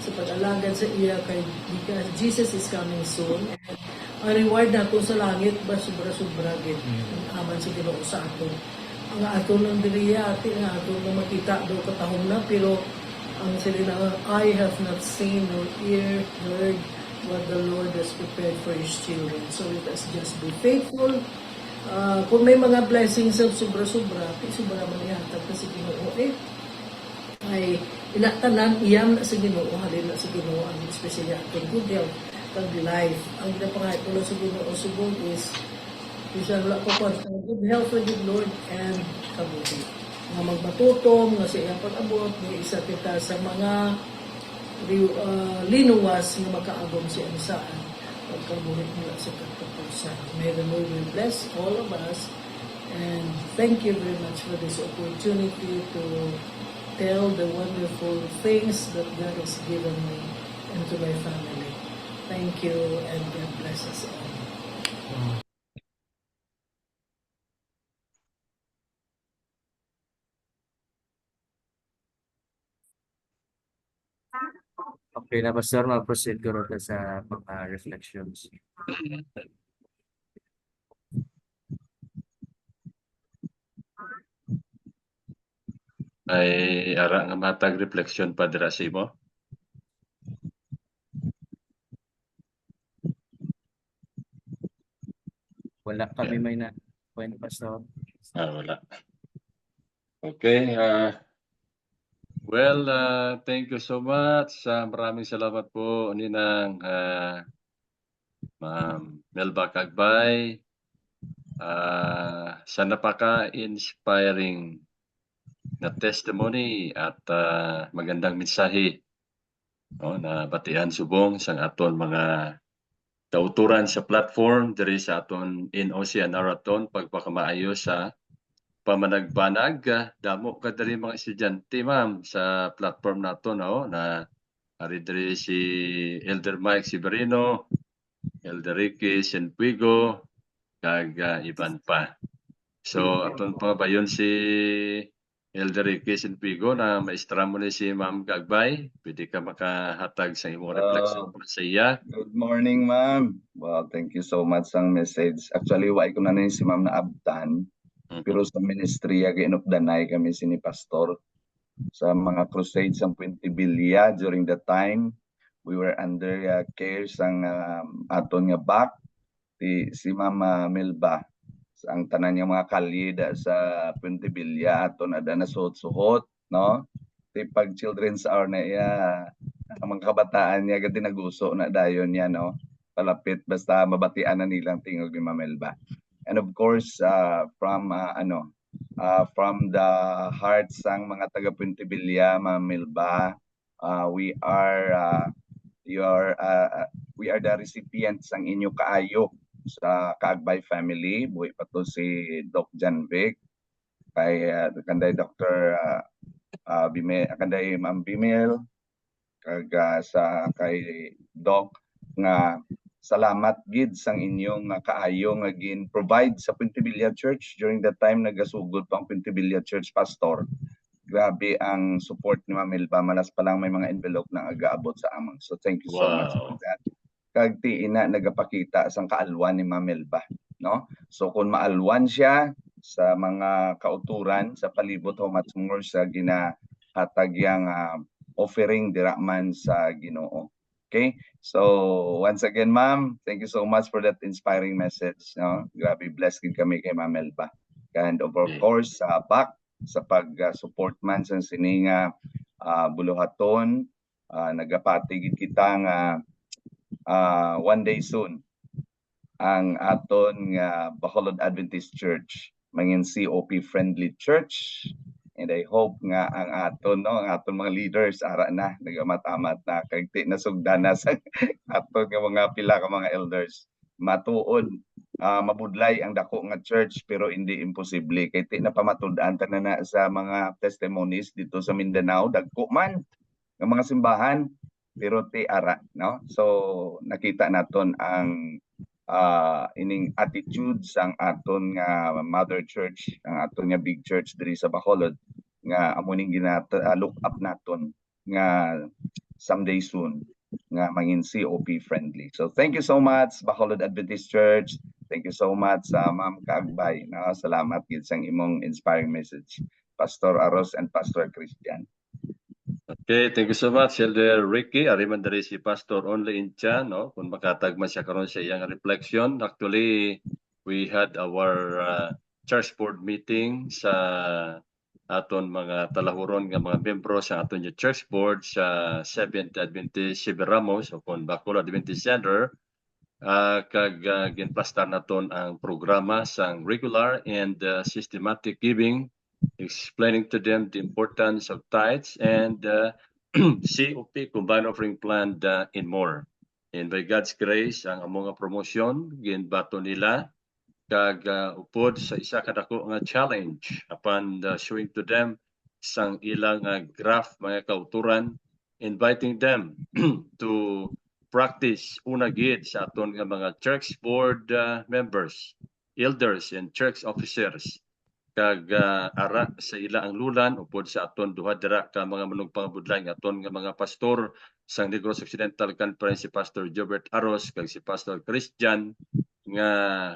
sa pag-alagad sa iya kay because Jesus is coming soon. And ang reward nato sa langit ba sobra-sobra gid aman sa Ginoo sa aton. Ang aton ng diriya ang aton na makita do katahom na pero ang salita, I have not seen nor ear heard what the Lord has prepared for His children. So let us just be faithful. Kung may mga blessings sa sobra-sobra, sobra man ihatag kasi Ginoo ay inatanan iyam na sa Ginoo, halin na sa Ginoo ang especially atong good health kag life. Ang ginapangayo ko sa Ginoo subong is isa wala ko good health for the Lord and kabuhi. Nga magmatutong, nga sa iyang pag-abot, nga isa kita sa mga linuwas nga makaagom sa ansaan pagkabuhit nila sa katapusan. May the Lord will bless all of us and thank you very much for this opportunity to tell the wonderful things that God has given me and to my family. Thank you and God bless us all. Okay na, Pastor, mag-proceed ko rin sa mga reflections. Ay ara nga matag reflection pa dira sa imo. Wala kami may na point, Pastor. Wala. Okay, well, thank you so much. Maraming salamat po Ninang Ma'am Melba Cagbay sa napaka-inspiring na testimony at magandang mensahe, no, na batian subong sa aton mga kauturan sa platform diri sa aton NOC Naraton pagpakamaayo sa pamanagbanag. Damo ka diri mga estudyante ma'am sa platform nato, no, na ari diri si Elder Mike Severino, Elder Ricky Senpuigo, kag iban pa. So aton pabayon si Elder Ricky Senpuigo na maestra mo ni si Ma'am Gagbay. Pwede ka makahatag sa imong refleksyon sa iya. Good morning, ma'am. Well, thank you so much ang message. Actually, wai ko na ni si ma'am na abtan. Pero sa ministry, ginupdanay kami si ni Pastor sa mga crusades ang Puente Villa during the time. We were under care sang aton nga back si Mama Melba. Ang tanan nga mga kalye sa Puente Villa aton ada na suhot-suhot, no? Pag children's hour na iya, ang mga kabataan niya gati naguso na dayon niya, no? Palapit basta mabatian na nilang tingog ni Mamelba. And of course, from the hearts sang mga taga Puente Villa, Mamelba, we are the recipients ang inyo kaayo sa Kaagbay family. Buhay pa to si Doc Janvic, kay kanday Dr. Kanday Ma'am Bimel, kag sa kay Doc nga salamat gid sang inyong kaayo nga gin-provide sa Puente Villa Church during that time nagasugod pang Puente Villa Church pastor. Grabe ang support ni Ma'am Melba, malas pa lang may mga envelope na agaabot sa amon. So thank you so much for that. Kag tiina nagapakita sang kaalwan ni Ma'am Melba, no? So kung maalwan siya sa mga kauturan sa palibot how much more sa ginahatag yang offering diraman sa Ginoo. Okay? So once again, ma'am, thank you so much for that inspiring message, no? Grabe, blessed gid kami kay Ma'am Melba. And of course, back sa pag-support man sa sininga buluhaton, nagapatigid kita nga one day soon ang aton nga Bacolod Adventist Church mangin COP friendly church, and I hope nga ang aton mga leaders ara na nagamamat na kay ti nasugdana sa aton nga mga pila ka mga elders matuod mabudlay ang dako nga church, pero hindi imposible kay ti napamatud-an tanan na sa mga testimonies dito sa Mindanao dagko man nga mga simbahan pero ti ara, no? So nakita naton ang ining attitude sang aton nga mother church, ang aton nga big church diri sa Bacolod nga amuning look up naton nga someday soon nga mangin COP friendly. So thank you so much Bacolod Adventist Church. Thank you so much Ma'am Kaagbay. No? Salamat gid sang imong inspiring message, Pastor Aros and Pastor Christian. Okay, thank you so much, Elder Ricky. Ariman dari si Pastor Only Incha, no? Kung makatagman siya karon sa iyang reflection. Actually, we had our church board meeting sa aton mga talahuron nga mga membro sa aton yung church board sa Seventh Adventist Xavier Ramos upon Bacolod Adventist Center. Kag ginplastar naton ang programa sang regular and systematic giving, explaining to them the importance of tithes and COP, Combined Offering Plan, and more. And by God's grace, ang among promosyon, ginbato nila, kag upod sa isa kadako nga challenge upon showing to them sang ilang graph, mga kauturan, inviting them to practice una gid sa aton nga mga church board members, elders, and church officers. Kag ara sa ila ang lulan upod sa aton duha dira ka mga manugpangabudlay nga aton nga mga pastor sang Negros Occidental Conference, si Pastor Jobert Aros kag si Pastor Christian, nga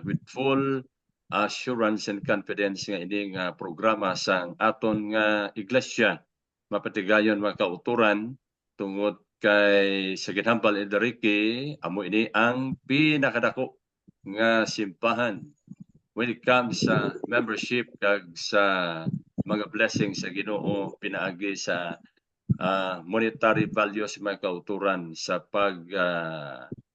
with full assurance and confidence nga ini nga programa sang aton nga iglesia mapatigayon mga kauturan tungod kay sa ginhambal Elder Ricky, amo ini ang pinakadako nga simbahan when it comes sa membership kag sa mga blessings sa Ginoo pinaagi sa monetary values mga kauturan sa pag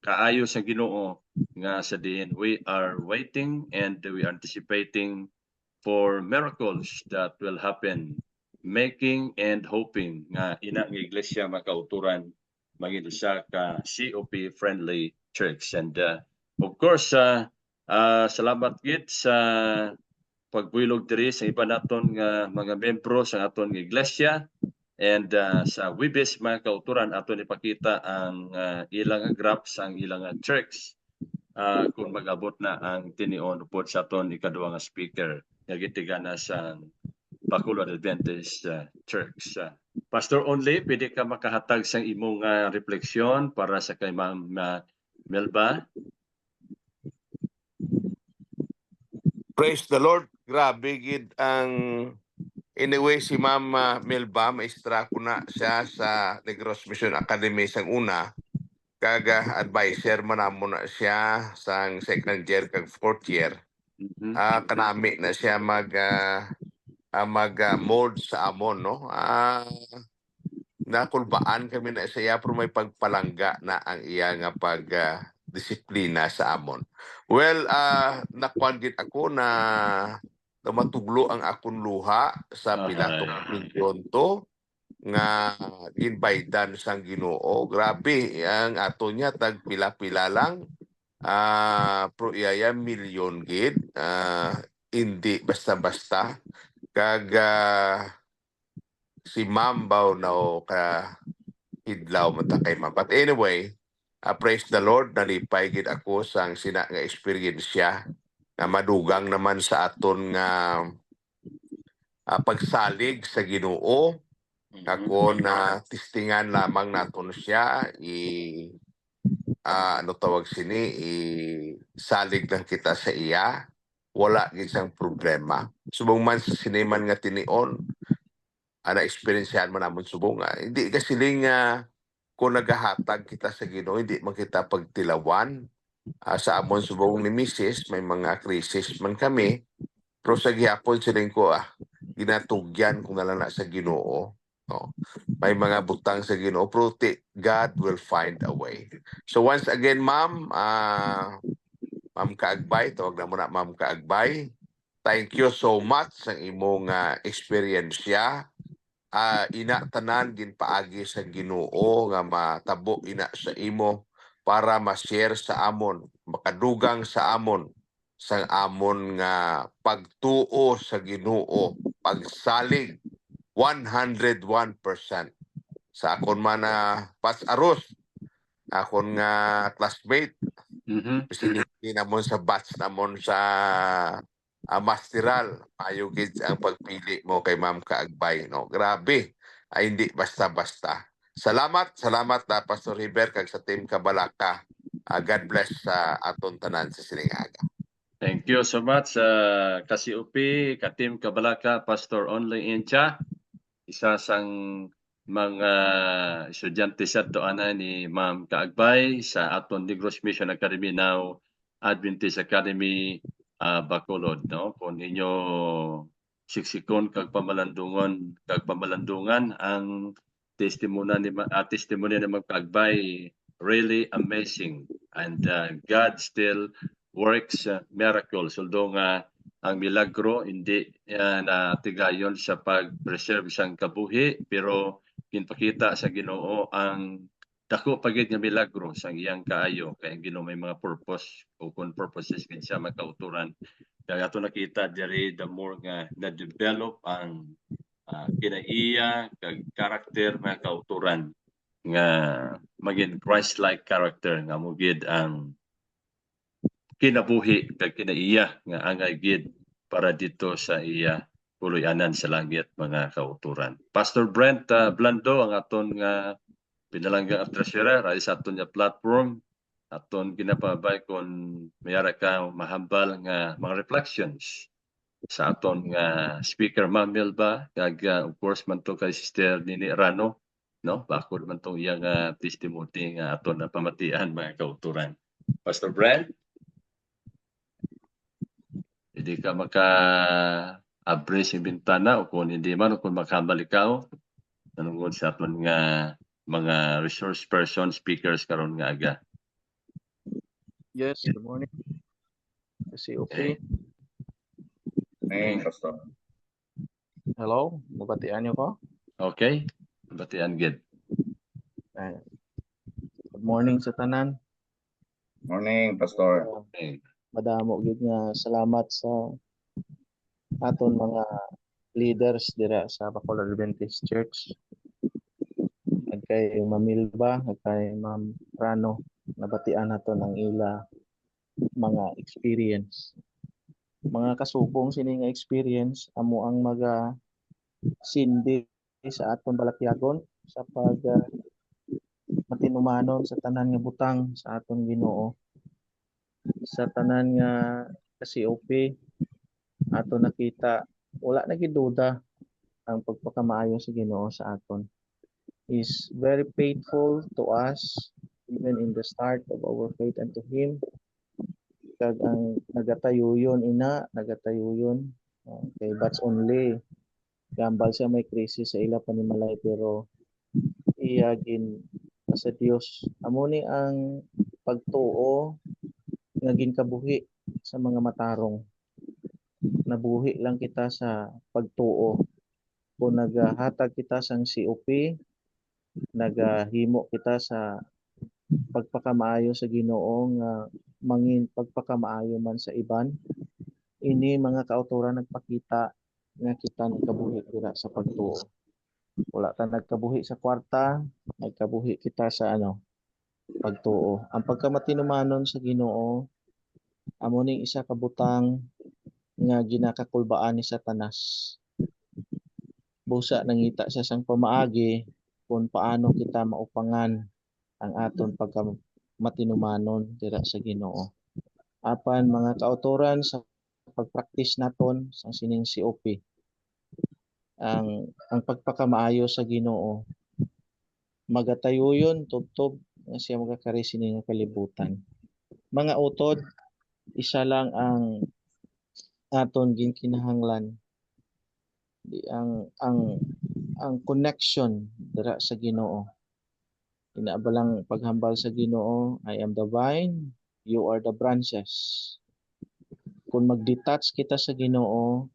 kaayo sa Ginoo nga sa diin we are waiting and we are anticipating for miracles that will happen making and hoping nga ina nga iglesia makauturan maging usa ka COP friendly church. And of course salamat gid sa pagbuylog diri sa iba naton nga mga membro sa aton nga iglesia. And sa Webes mga kauturan aton ipakita ang ilang graphs ang ilang church kung mag-abot na ang tinion upod sa aton ikaduha nga speaker nga gitigana sa Bacolod Adventist Church. Pastor Only, pwede ka makahatag sa imong refleksyon para sa kay Ma'am Melba? Praise the Lord. Grabe gid ang anyway si Ma'am Melba maestra ko na siya sa Negros Mission Academy sang una. Kaga advisor man namo na siya sang second year kag fourth year. Kanami na siya mold sa amon, no? Nakulbaan kami na siya pero may pagpalangga na ang iya nga disiplina sa amon. Well, nakuan gid ako na matuglo ang akong luha sa pilatong milyon to nga ginbaydan sang Ginoo. Grabe ang ato niya tag pila-pila lang. Pro iyaya milyon gid. Hindi basta-basta. Kag si Ma'am Bao na ka hidlaw man ta kay Ma'am. But anyway, praise the Lord, nalipay gid ako sang sina nga experience na madugang naman sa aton nga pagsalig sa Ginoo. Ako na tistingan lamang naton siya ano tawag sini salig lang kita sa iya, wala gid sang problema. Subong man sa siniman nga tinion ana experiencehan man namon subong hindi kasi kung nagahatag kita sa Ginoo hindi man kita pagtilawan. Sa amon subong ni Mrs. may mga krisis man kami pero sa gihapon siling ko ginatugyan kung nalana sa Ginoo. No? May mga butang sa Ginoo pero God will find a way. So once again Ma'am, Ma'am Kaagbay, tawag na muna Ma'am Kaagbay. Thank you so much sa imong experience siya. Ina tanan ginpaagi sa Ginoo nga matabo ina sa imo para ma-share sa amon, makadugang sa amon sang amon nga pagtuo sa Ginoo, pagsalig 101%. Sa akon man pas aros, akon nga classmate, pisiliti namon sa batch namon sa masteral, mayo gid ang pagpili mo kay Ma'am Kaagbay, no? Grabe, hindi basta-basta. Salamat Pastor River kag sa team Kabalaka. God bless sa aton tanan sa siningaga. Thank you so much ka-COP, ka-team Kabalaka, Pastor Only Incha. Isa sang mga estudyante sa doana ni Ma'am Kaagbay sa aton Negros Mission Academy now Adventist Academy Bacolod, no? Kung inyo siksikon kag pamalandungan ang testimonya ni Ma'am Kaagbay, really amazing. And God still works miracles. Although nga ang milagro hindi na tigayon sa pag-preserve sang kabuhi, pero ginpakita sa Ginoo ang dako pagid nga milagro sang iyang kaayo kay ang Ginoo may mga purpose o kung purposes gid siya makauturan. Kaya ato nakita diri the more nga na-develop ang kinaiya kag character nga kauturan nga maging Christ-like character nga mugid ang kinabuhi kag kinaiya nga angay gid para dito sa iya puloy-anan sa langit mga kauturan. Pastor Brent Blando ang aton nga pinalanggang treasurer ay sa aton nga platform aton ginapabay kung mayara ka mahambal nga mga reflections sa aton nga speaker Ma'am Melba kag of course man to kay Sister Nini Rano, no? Bakod man tong iyang testimony nga aton na pamatian mga kauturan. Pastor Brent, hindi ka maka-abre sa bintana o kung hindi man o kung makabalikaw nanungod sa aton nga mga resource person speakers karon nga aga. Yes, good morning. COP. Pastor. Hello, nabatian niyo ko? Okay, batian gid. Good morning sa tanan. Morning, Pastor. Okay. Madamo gid nga salamat sa aton mga leaders dira sa Bacolod Adventist Church. Ag kay Ma'am Milba, ag kay Ma'am Rano, nabatian nato ng ila mga experience. Mga kasubong sini nga experience amo ang maga sindi sa aton balakyagon sa pag matinumanon sa tanan nga butang sa aton Ginoo. Sa tanan nga COP ato nakita wala na gid duda ang pagpakamaayo sa Ginoo sa aton is very faithful to us even in the start of our faith unto Him. Kag ang nagatayuyon nagatayuyon kay that's only gambal siya may krisis sa ila panimalay pero iya gin sa Dios amo ni ang pagtuo nga ginkabuhi sa mga matarong. Nabuhi lang kita sa pagtuo. Kung naghatag kita sang COP, nagahimo kita sa pagpakamaayo sa Ginoo nga mangin pagpakamaayo man sa iban. Ini mga kauturan nagpakita nga kita nagkabuhi dira sa pagtuo. Wala ta nagkabuhi sa kwarta, nagkabuhi kita sa pagtuo. Ang pagkamatinumanon sa Ginoo amo ning isa ka butang nga ginakakulbaan ni Satanas. Busa nangita sa sang pamaagi kung paano kita maupangan ang aton pagkamatinumanon dira sa Ginoo. Apan mga kautoran sa pagpraktis naton sa sining COP ang pagpakamaayo sa Ginoo magatayuyon tubtob nga siya magakari sini nga kalibutan. Mga utod, isa lang ang aton ginkinahanglan ang connection dira sa Ginoo. Inaabalang paghambal sa Ginoo, I am the vine, you are the branches. Kung mag-detach kita sa Ginoo,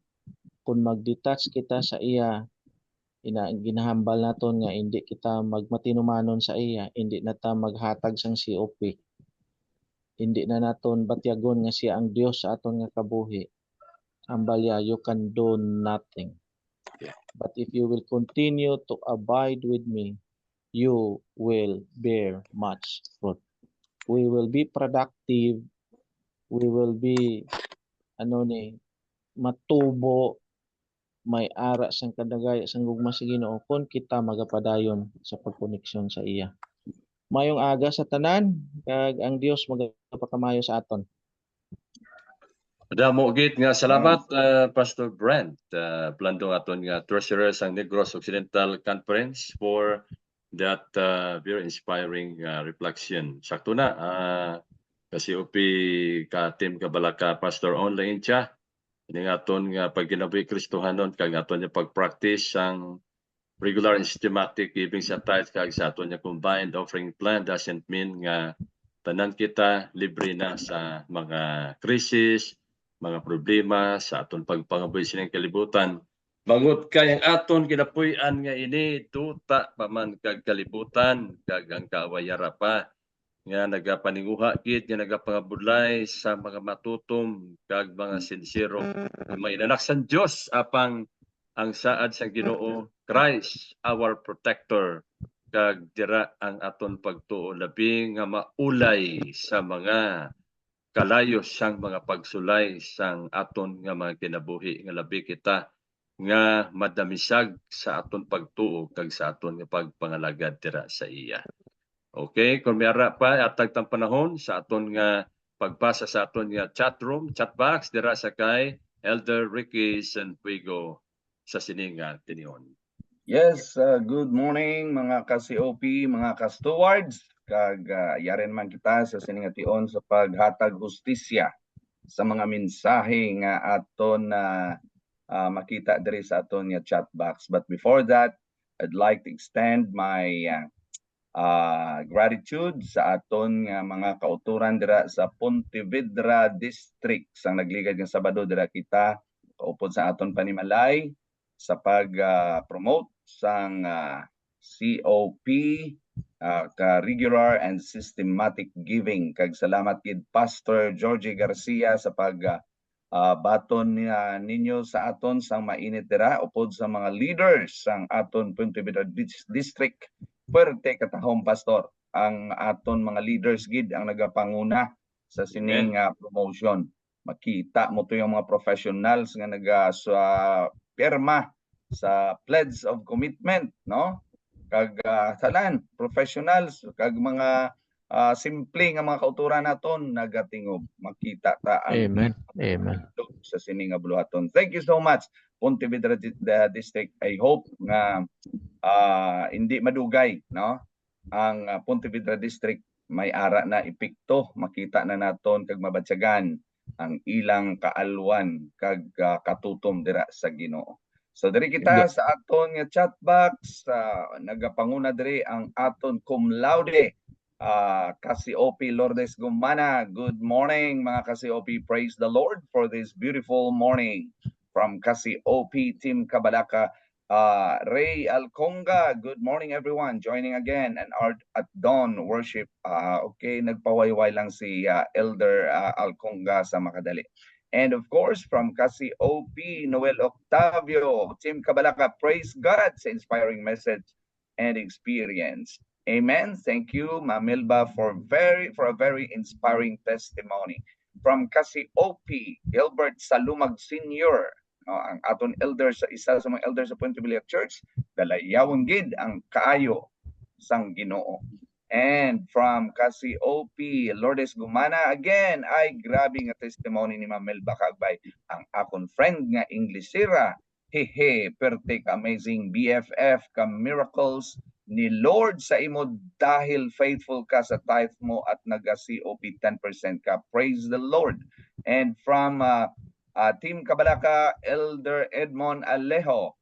kung mag-detach kita sa iya, ginahambal naton nga hindi kita magmatinumanon sa iya, hindi na ta maghatag sang COP. Hindi na naton batyagon nga siya ang Dios sa aton nga kabuhi. Ambalya, you can do nothing. But if you will continue to abide with me, you will bear much fruit. We will be productive. We will be matubo, may ara sang kadagay sang gugma sa Ginoo kung kita magapadayon sa pagkoneksyon sa iya. Mayong aga sa tanan, kag ang Dios magapakamayo sa aton. Damo gid nga salamat Pastor Brent plandong aton nga treasurer sang Negros Occidental Conference for that very inspiring reflection. Sakto na kasi upi ka team kabalaka Pastor Online siya ini aton nga pagginabuhi Kristohanon kag aton nga pagpractice sang regular and systematic giving sa tithes kag sa aton nga combined offering plan doesn't mean nga tanan kita libre na sa mga krisis, mga problema sa aton pagpangabuhi sining kalibutan. Mangut kay ang aton kinapuy-an nga ini tuta pa man kag kalibutan kag ang kaawayara pa nga nagapaninguha gid nga nagapangabudlay sa mga matutom kag mga sincero may inanak sang Dios apang ang saad sa Ginoo Christ our protector kag dira ang aton pagtuo labi nga maulay sa mga kalayo sang mga pagsulay sang aton nga mga kinabuhi nga labi kita nga madamisag sa aton pagtuo kag sa aton nga pagpangalagad dira sa iya. Okay, kung may ara pa atag tang panahon sa aton nga pagbasa sa aton nga chat room, chat box dira sa kay Elder Ricky Sanfuego sa sininga tinion. Yes, good morning mga ka-COP, mga ka-stewards. Kag yaren man kita sa siningation sa paghatag hustisya sa mga mensahe nga aton makita diri sa aton nga chat box. But before that, I'd like to extend my gratitude sa aton nga mga kauturan dira sa Pontevedra District sang nagligad nga Sabado dira kita kaupod sa aton panimalay. sa pag-promote sang COP ka regular and systematic giving. Kag salamat kid Pastor Georgie Garcia sa baton ninyo sa aton sang mainit dira upod sa mga leaders sang aton Pontevedra District. Pwerte katahom Pastor, ang aton mga leaders gid ang nagapanguna sa sining promotion. Makita mo to yung mga professionals nga sa pirma sa pledge of commitment, no? Kag tanan professionals kag mga simple nga mga kauturan naton nagatingob. Makita ta ang Amen. sa sining nga buluhaton. Thank you so much Pontevedra District. I hope nga hindi madugay, no? Ang Pontevedra District may ara na epekto, makita na naton kag mabatyagan ang ilang kaalwan kag katutom dira sa Ginoo. So diri kita sa aton nga chat box, nagapanguna diri ang aton cum laude Kasiopi Lourdes Gumana. Good morning mga Kasiopi, praise the Lord for this beautiful morning. From Kasiopi Team Kabalaka, Ray Alconga, good morning everyone, joining again and at dawn worship. Okay, nagpawayway lang si Elder Alconga sa Makadali. And of course, from Kasiopi, Noel Octavio, Team Kabalaka, praise God sa inspiring message and experience. Amen. Thank you, Ma'am Milba, for a very inspiring testimony. From Kasiopi, Gilbert Salumag Sr., ang aton elder sa isa sa mga elder sa Puente Villa Church, dalayawon gid ang kaayo sang Ginoo. And from Kasiopi, Lourdes Gumana, again, ay grabe nga testimony ni Ma'am Melba Kagbay, ang akon friend nga Inglesera, hehe, perfect, amazing BFF, ka miracles ni Lord sa imo dahil faithful ka sa tithe mo at nag-COP 10% ka. Praise the Lord. And from Team Kabalaka, Elder Edmond Alejo,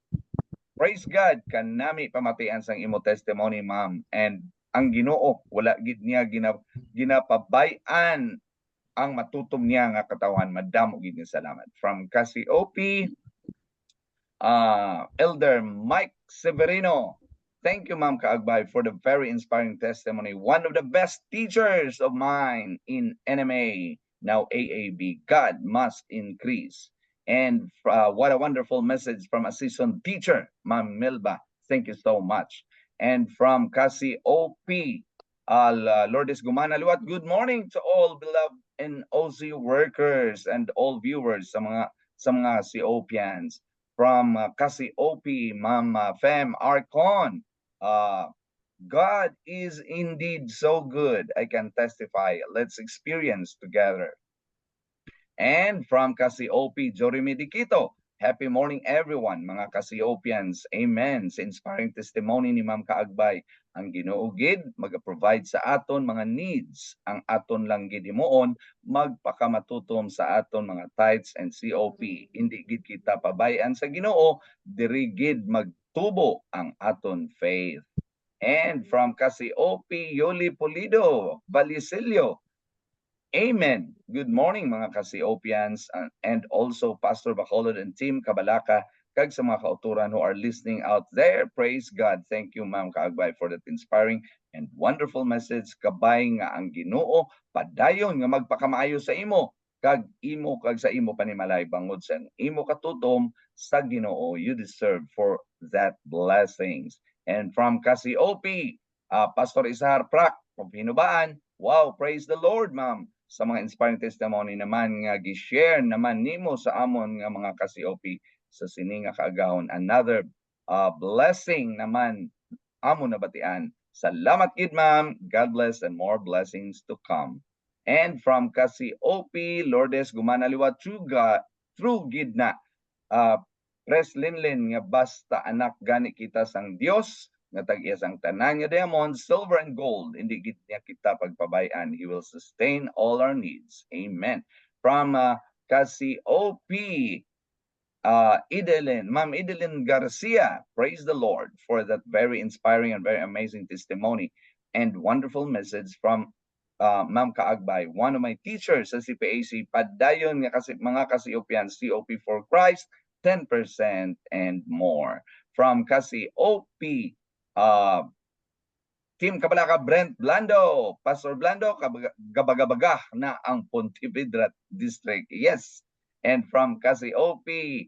praise God, kanami pamatian sang imo testimony, ma'am. And ang Ginoo wala gid niya ginapabayan ang matutom niya nga katawan. Madamo gid nga salamat. From Kasiopi, Elder Mike Severino, thank you, Ma'am Kaagbay, for the very inspiring testimony. One of the best teachers of mine in NMA, now AAB. God must increase. And what a wonderful message from a seasoned teacher, Ma'am Milba. Thank you so much. And from Kasiopi, Lourdes Gumana Luat, good morning to all beloved and OZ workers and all viewers sa mga COPians. From Kasiopi, Ma'am Fem Arcon, God is indeed so good. I can testify. Let's experience together. And from Kasiopi, Jorimi Dikito, happy morning everyone, mga Kasiopians. Amen. Sa inspiring testimony ni Ma'am Kaagbay, ang Ginoo gid mag-provide sa aton mga needs. Ang aton lang gid himuon magpakamatutom sa aton mga tithes and COP. Hindi gid kita pabayan sa Ginoo, diri gid magtubo ang aton faith. And from Kasiopi, Yoli Pulido, Balisilio, amen. Good morning mga Kasiopians and also Pastor Bacolod and Team Kabalaka, kag sa mga kauturan who are listening out there. Praise God. Thank you, Ma'am Kaagbay, for that inspiring and wonderful message. Kabay nga ang Ginoo padayon nga magpakamaayo sa imo kag sa imo panimalay bangod sa imo katutom sa Ginoo. You deserve for that blessings. And from Kasiopi, Pastor Isahar Prak, Pinubaan, wow, praise the Lord, ma'am. Sa mga inspiring testimony naman nga gi-share naman nimo sa amon nga mga Kasiopi sa sini nga kaagahon. Another blessing naman amon nabatian. Salamat gid, ma'am. God bless and more blessings to come. And from Kasiopi, Lourdes Gumana Liwat, true gid na. Pres Linlin nga basta anak gani kita sang Dios nga tag-iya sang tanan nga diamond, silver and gold, hindi gid niya kita pagpabayan. He will sustain all our needs. Amen. From Kasiopi, Ma'am Idelin Garcia, praise the Lord for that very inspiring and very amazing testimony and wonderful message from Ma'am Kaagbay, one of my teachers sa CPAC, padayon nga kasi mga Kasiopians, COP for Christ, 10% and more. From Cassiope, Team Kabalaka, Brent Blando, Pastor Blando, gabagabaga na ang Pontevedra District. Yes. And from Cassiope,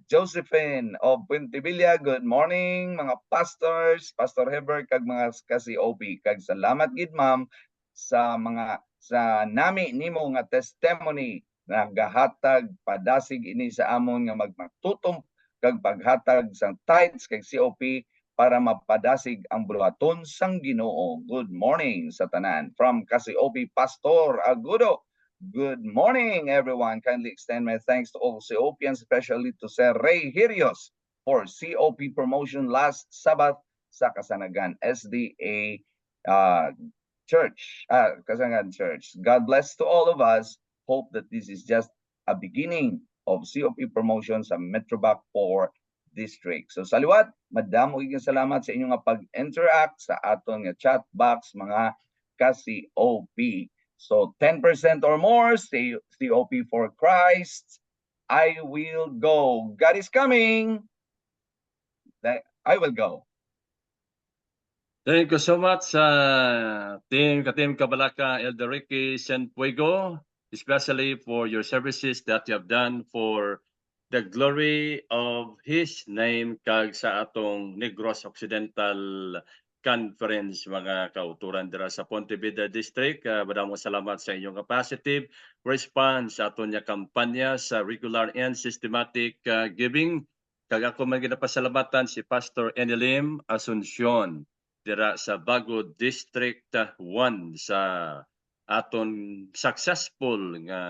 Josephine of Puentevilla, good morning mga pastors, Pastor Heber kag mga Cassiope. Kag salamat gid ma'am sa mga sa nami nimo nga testimony na gahatag padasig ini sa amon nga magmatutom kag paghatag sang tithes kag COP para mapadasig ang buluhaton sang Ginoo. Good morning sa tanan. From Cassiope, Pastor Agudo. Good morning, everyone. Kindly extend my thanks to all COPians, especially to Sir Ray Hirios for COP promotion last Sabbath sa Kasanagan SDA Church. Kasanagan Church. God bless to all of us. Hope that this is just a beginning of COP promotion sa Metrobac 4 District. So sa liwat, madamo iging salamat sa inyong pag-interact sa aton nga chat box mga ka-COP. So 10% or more, say COP for Christ. I will go. God is coming. I will go. Thank you so much Team Kabalaka, Elder Ricky Sanfuego, especially for your services that you have done for the glory of His name kag sa atong Negros Occidental Conference mga kauturan dira sa Pontevedra District. Madamong salamat sa inyong positive response sa aton nga kampanya sa regular and systematic giving. Kag ako man ginapasalamatan si Pastor Enelim Asuncion dira sa Bago District 1 sa aton successful nga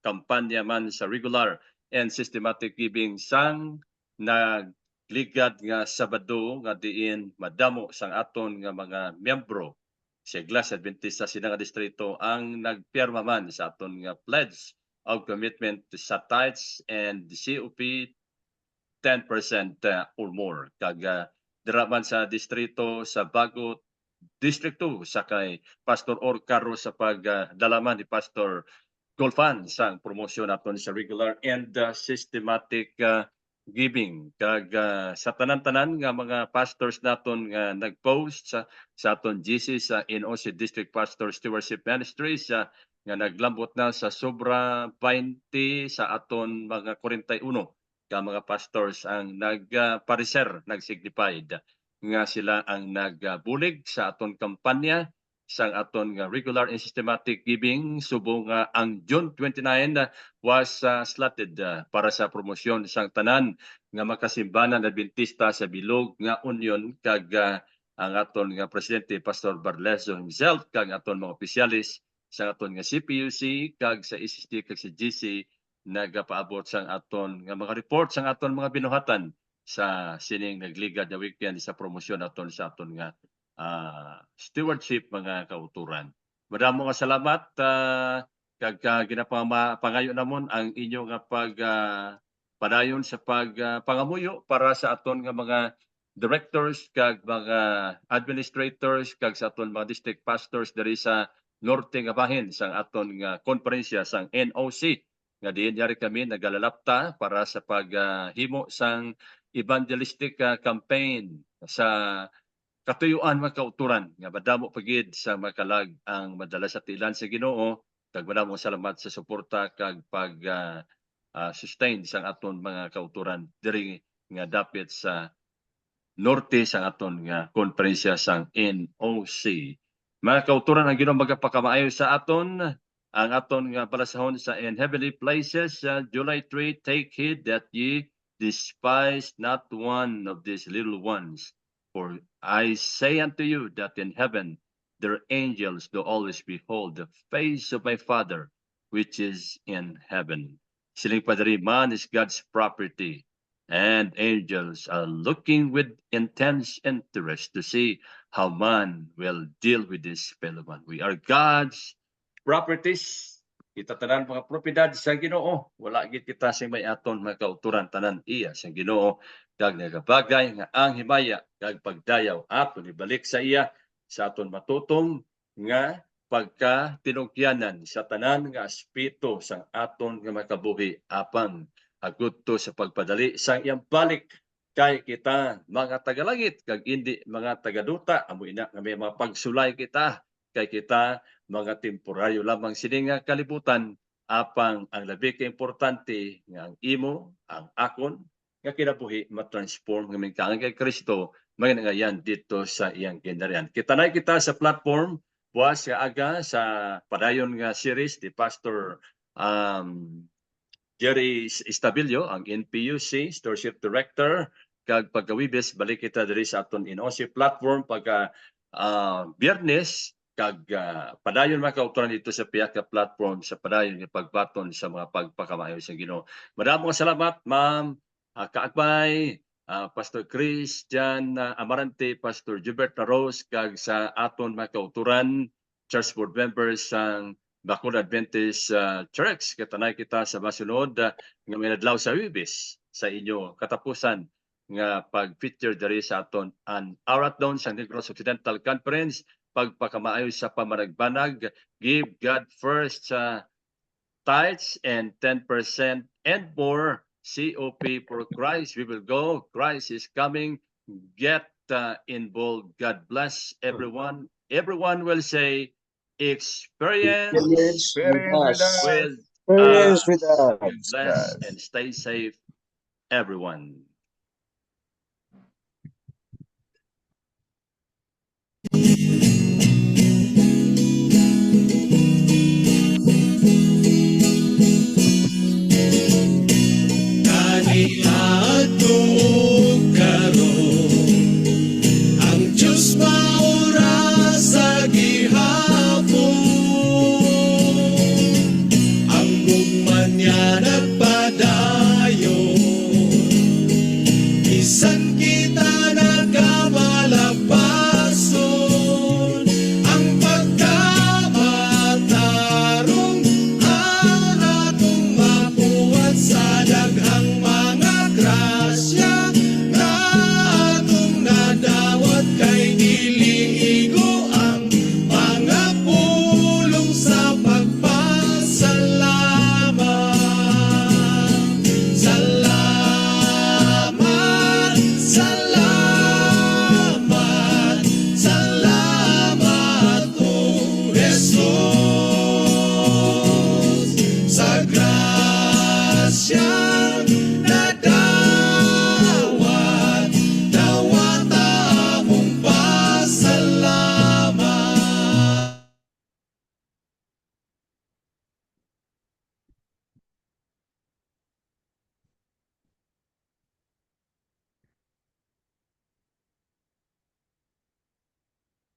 kampanya man sa regular and systematic giving sang nagligad nga Sabado nga diin madamo sang aton nga mga miyembro sa Iglesia Adventista Sinanga Distrito ang nagpirma man sa aton nga pledge of commitment sa tithes and COP 10% or more. Kag dira man sa distrito sa Bago District 2 sa kay Pastor Orcaro sa pagdalaman ni Pastor Golfan sang promosyon naton sa regular and systematic giving. Kag sa tanan-tanan nga mga pastors naton nga nag-post sa aton GC sa NOC District Pastor Stewardship Ministries nga naglambot na sa sobra 20 sa aton mga 41 ka mga pastors ang nagpareser, nagsignified nga sila ang nagbulig sa aton kampanya sang aton nga regular and systematic giving. Subong ang June 29 was slotted para sa promosyon sang tanan nga makasimbanan Adventista sa Bilog nga Union kag ang aton nga presidente Pastor Barlezo himself kag aton mga opisyalis sa aton nga CPUC kag sa SST kag sa GC nagapaabot sang aton nga mga report sang aton mga binuhatan sa sining nagligad na weekend sa promosyon aton sa aton nga stewardship mga kauturan. Madamo nga salamat kag ginapangayo namon ang inyo nga padayon sa pangamuyo para sa aton nga mga directors kag mga administrators kag sa aton mga district pastors diri sa norte nga bahin sang aton nga konferensya sang NOC nga diin yari kami nagalalapta para sa paghimo sang evangelistic campaign sa katuyuan mga kauturan nga madamo pagid sa makalag ang madala sa tilan sa Ginoo. Kag madamo salamat sa suporta kag pag sustain sang aton mga kauturan diri nga dapit sa norte sang aton nga konferensya sang NOC. Mga kauturan, ang Ginoo magapakamaayo sa aton. Ang aton nga palasahon sa in heavenly places, July 3, take heed that ye despise not one of these little ones. For I say unto you that in heaven their angels do always behold the face of my Father which is in heaven. Siling Padre, man is God's property, and angels are looking with intense interest to see how man will deal with this fellow man. We are God's properties. Kita tanan mga propiedad sa Ginoo. Wala gid kita sing may aton mga kauturan, tanan iya sa Ginoo. Kag nagabagay nga ang himaya kag pagdayaw aton ibalik sa iya sa aton matutong nga pagka tinugyanan sa tanan nga aspeto sang aton nga makabuhi apang aguto sa pagpadali sa iyang balik kay kita mga tagalangit kag hindi mga tagaduta amo ina nga may mga pagsulay kita kay kita mga temporaryo lamang sini nga kalibutan apang ang labi ka importante nga ang imo ang akon nga kinabuhi ma-transform nga mingkaang kay Kristo manginangayan dito sa iyang ginarian. Kita sa platform buwas nga aga sa padayon nga series ni Pastor Jerry Estabilio, ang NPUC, Stewardship Director, kag pagkawibes, balik kita diri sa aton INOC platform pagka Biyernes, kag padayon mga kauturan dito sa piyaka platform sa padayon nga pagbaton sa mga pagpakamayo sa Ginoo. Maraming salamat, Ma'am Kaakbay, Pastor Christian Amarante, Pastor Gilbert Rose, kag sa aton mga kauturan, Church Board members sang Bacol Adventist Church. Katanay kita sa masunod nga may adlaw sa Wibis sa inyo katapusan nga pag-feature diri sa aton an Aurat Down sa Negros Occidental Conference pagpakamaayo sa pamanagbanag, give God first sa tithes and 10% and more, COP for Christ. We will go. Christ is coming. Get involved. God bless everyone. Everyone will say, experience Experience with with us. us. God bless Yes. and stay safe, everyone.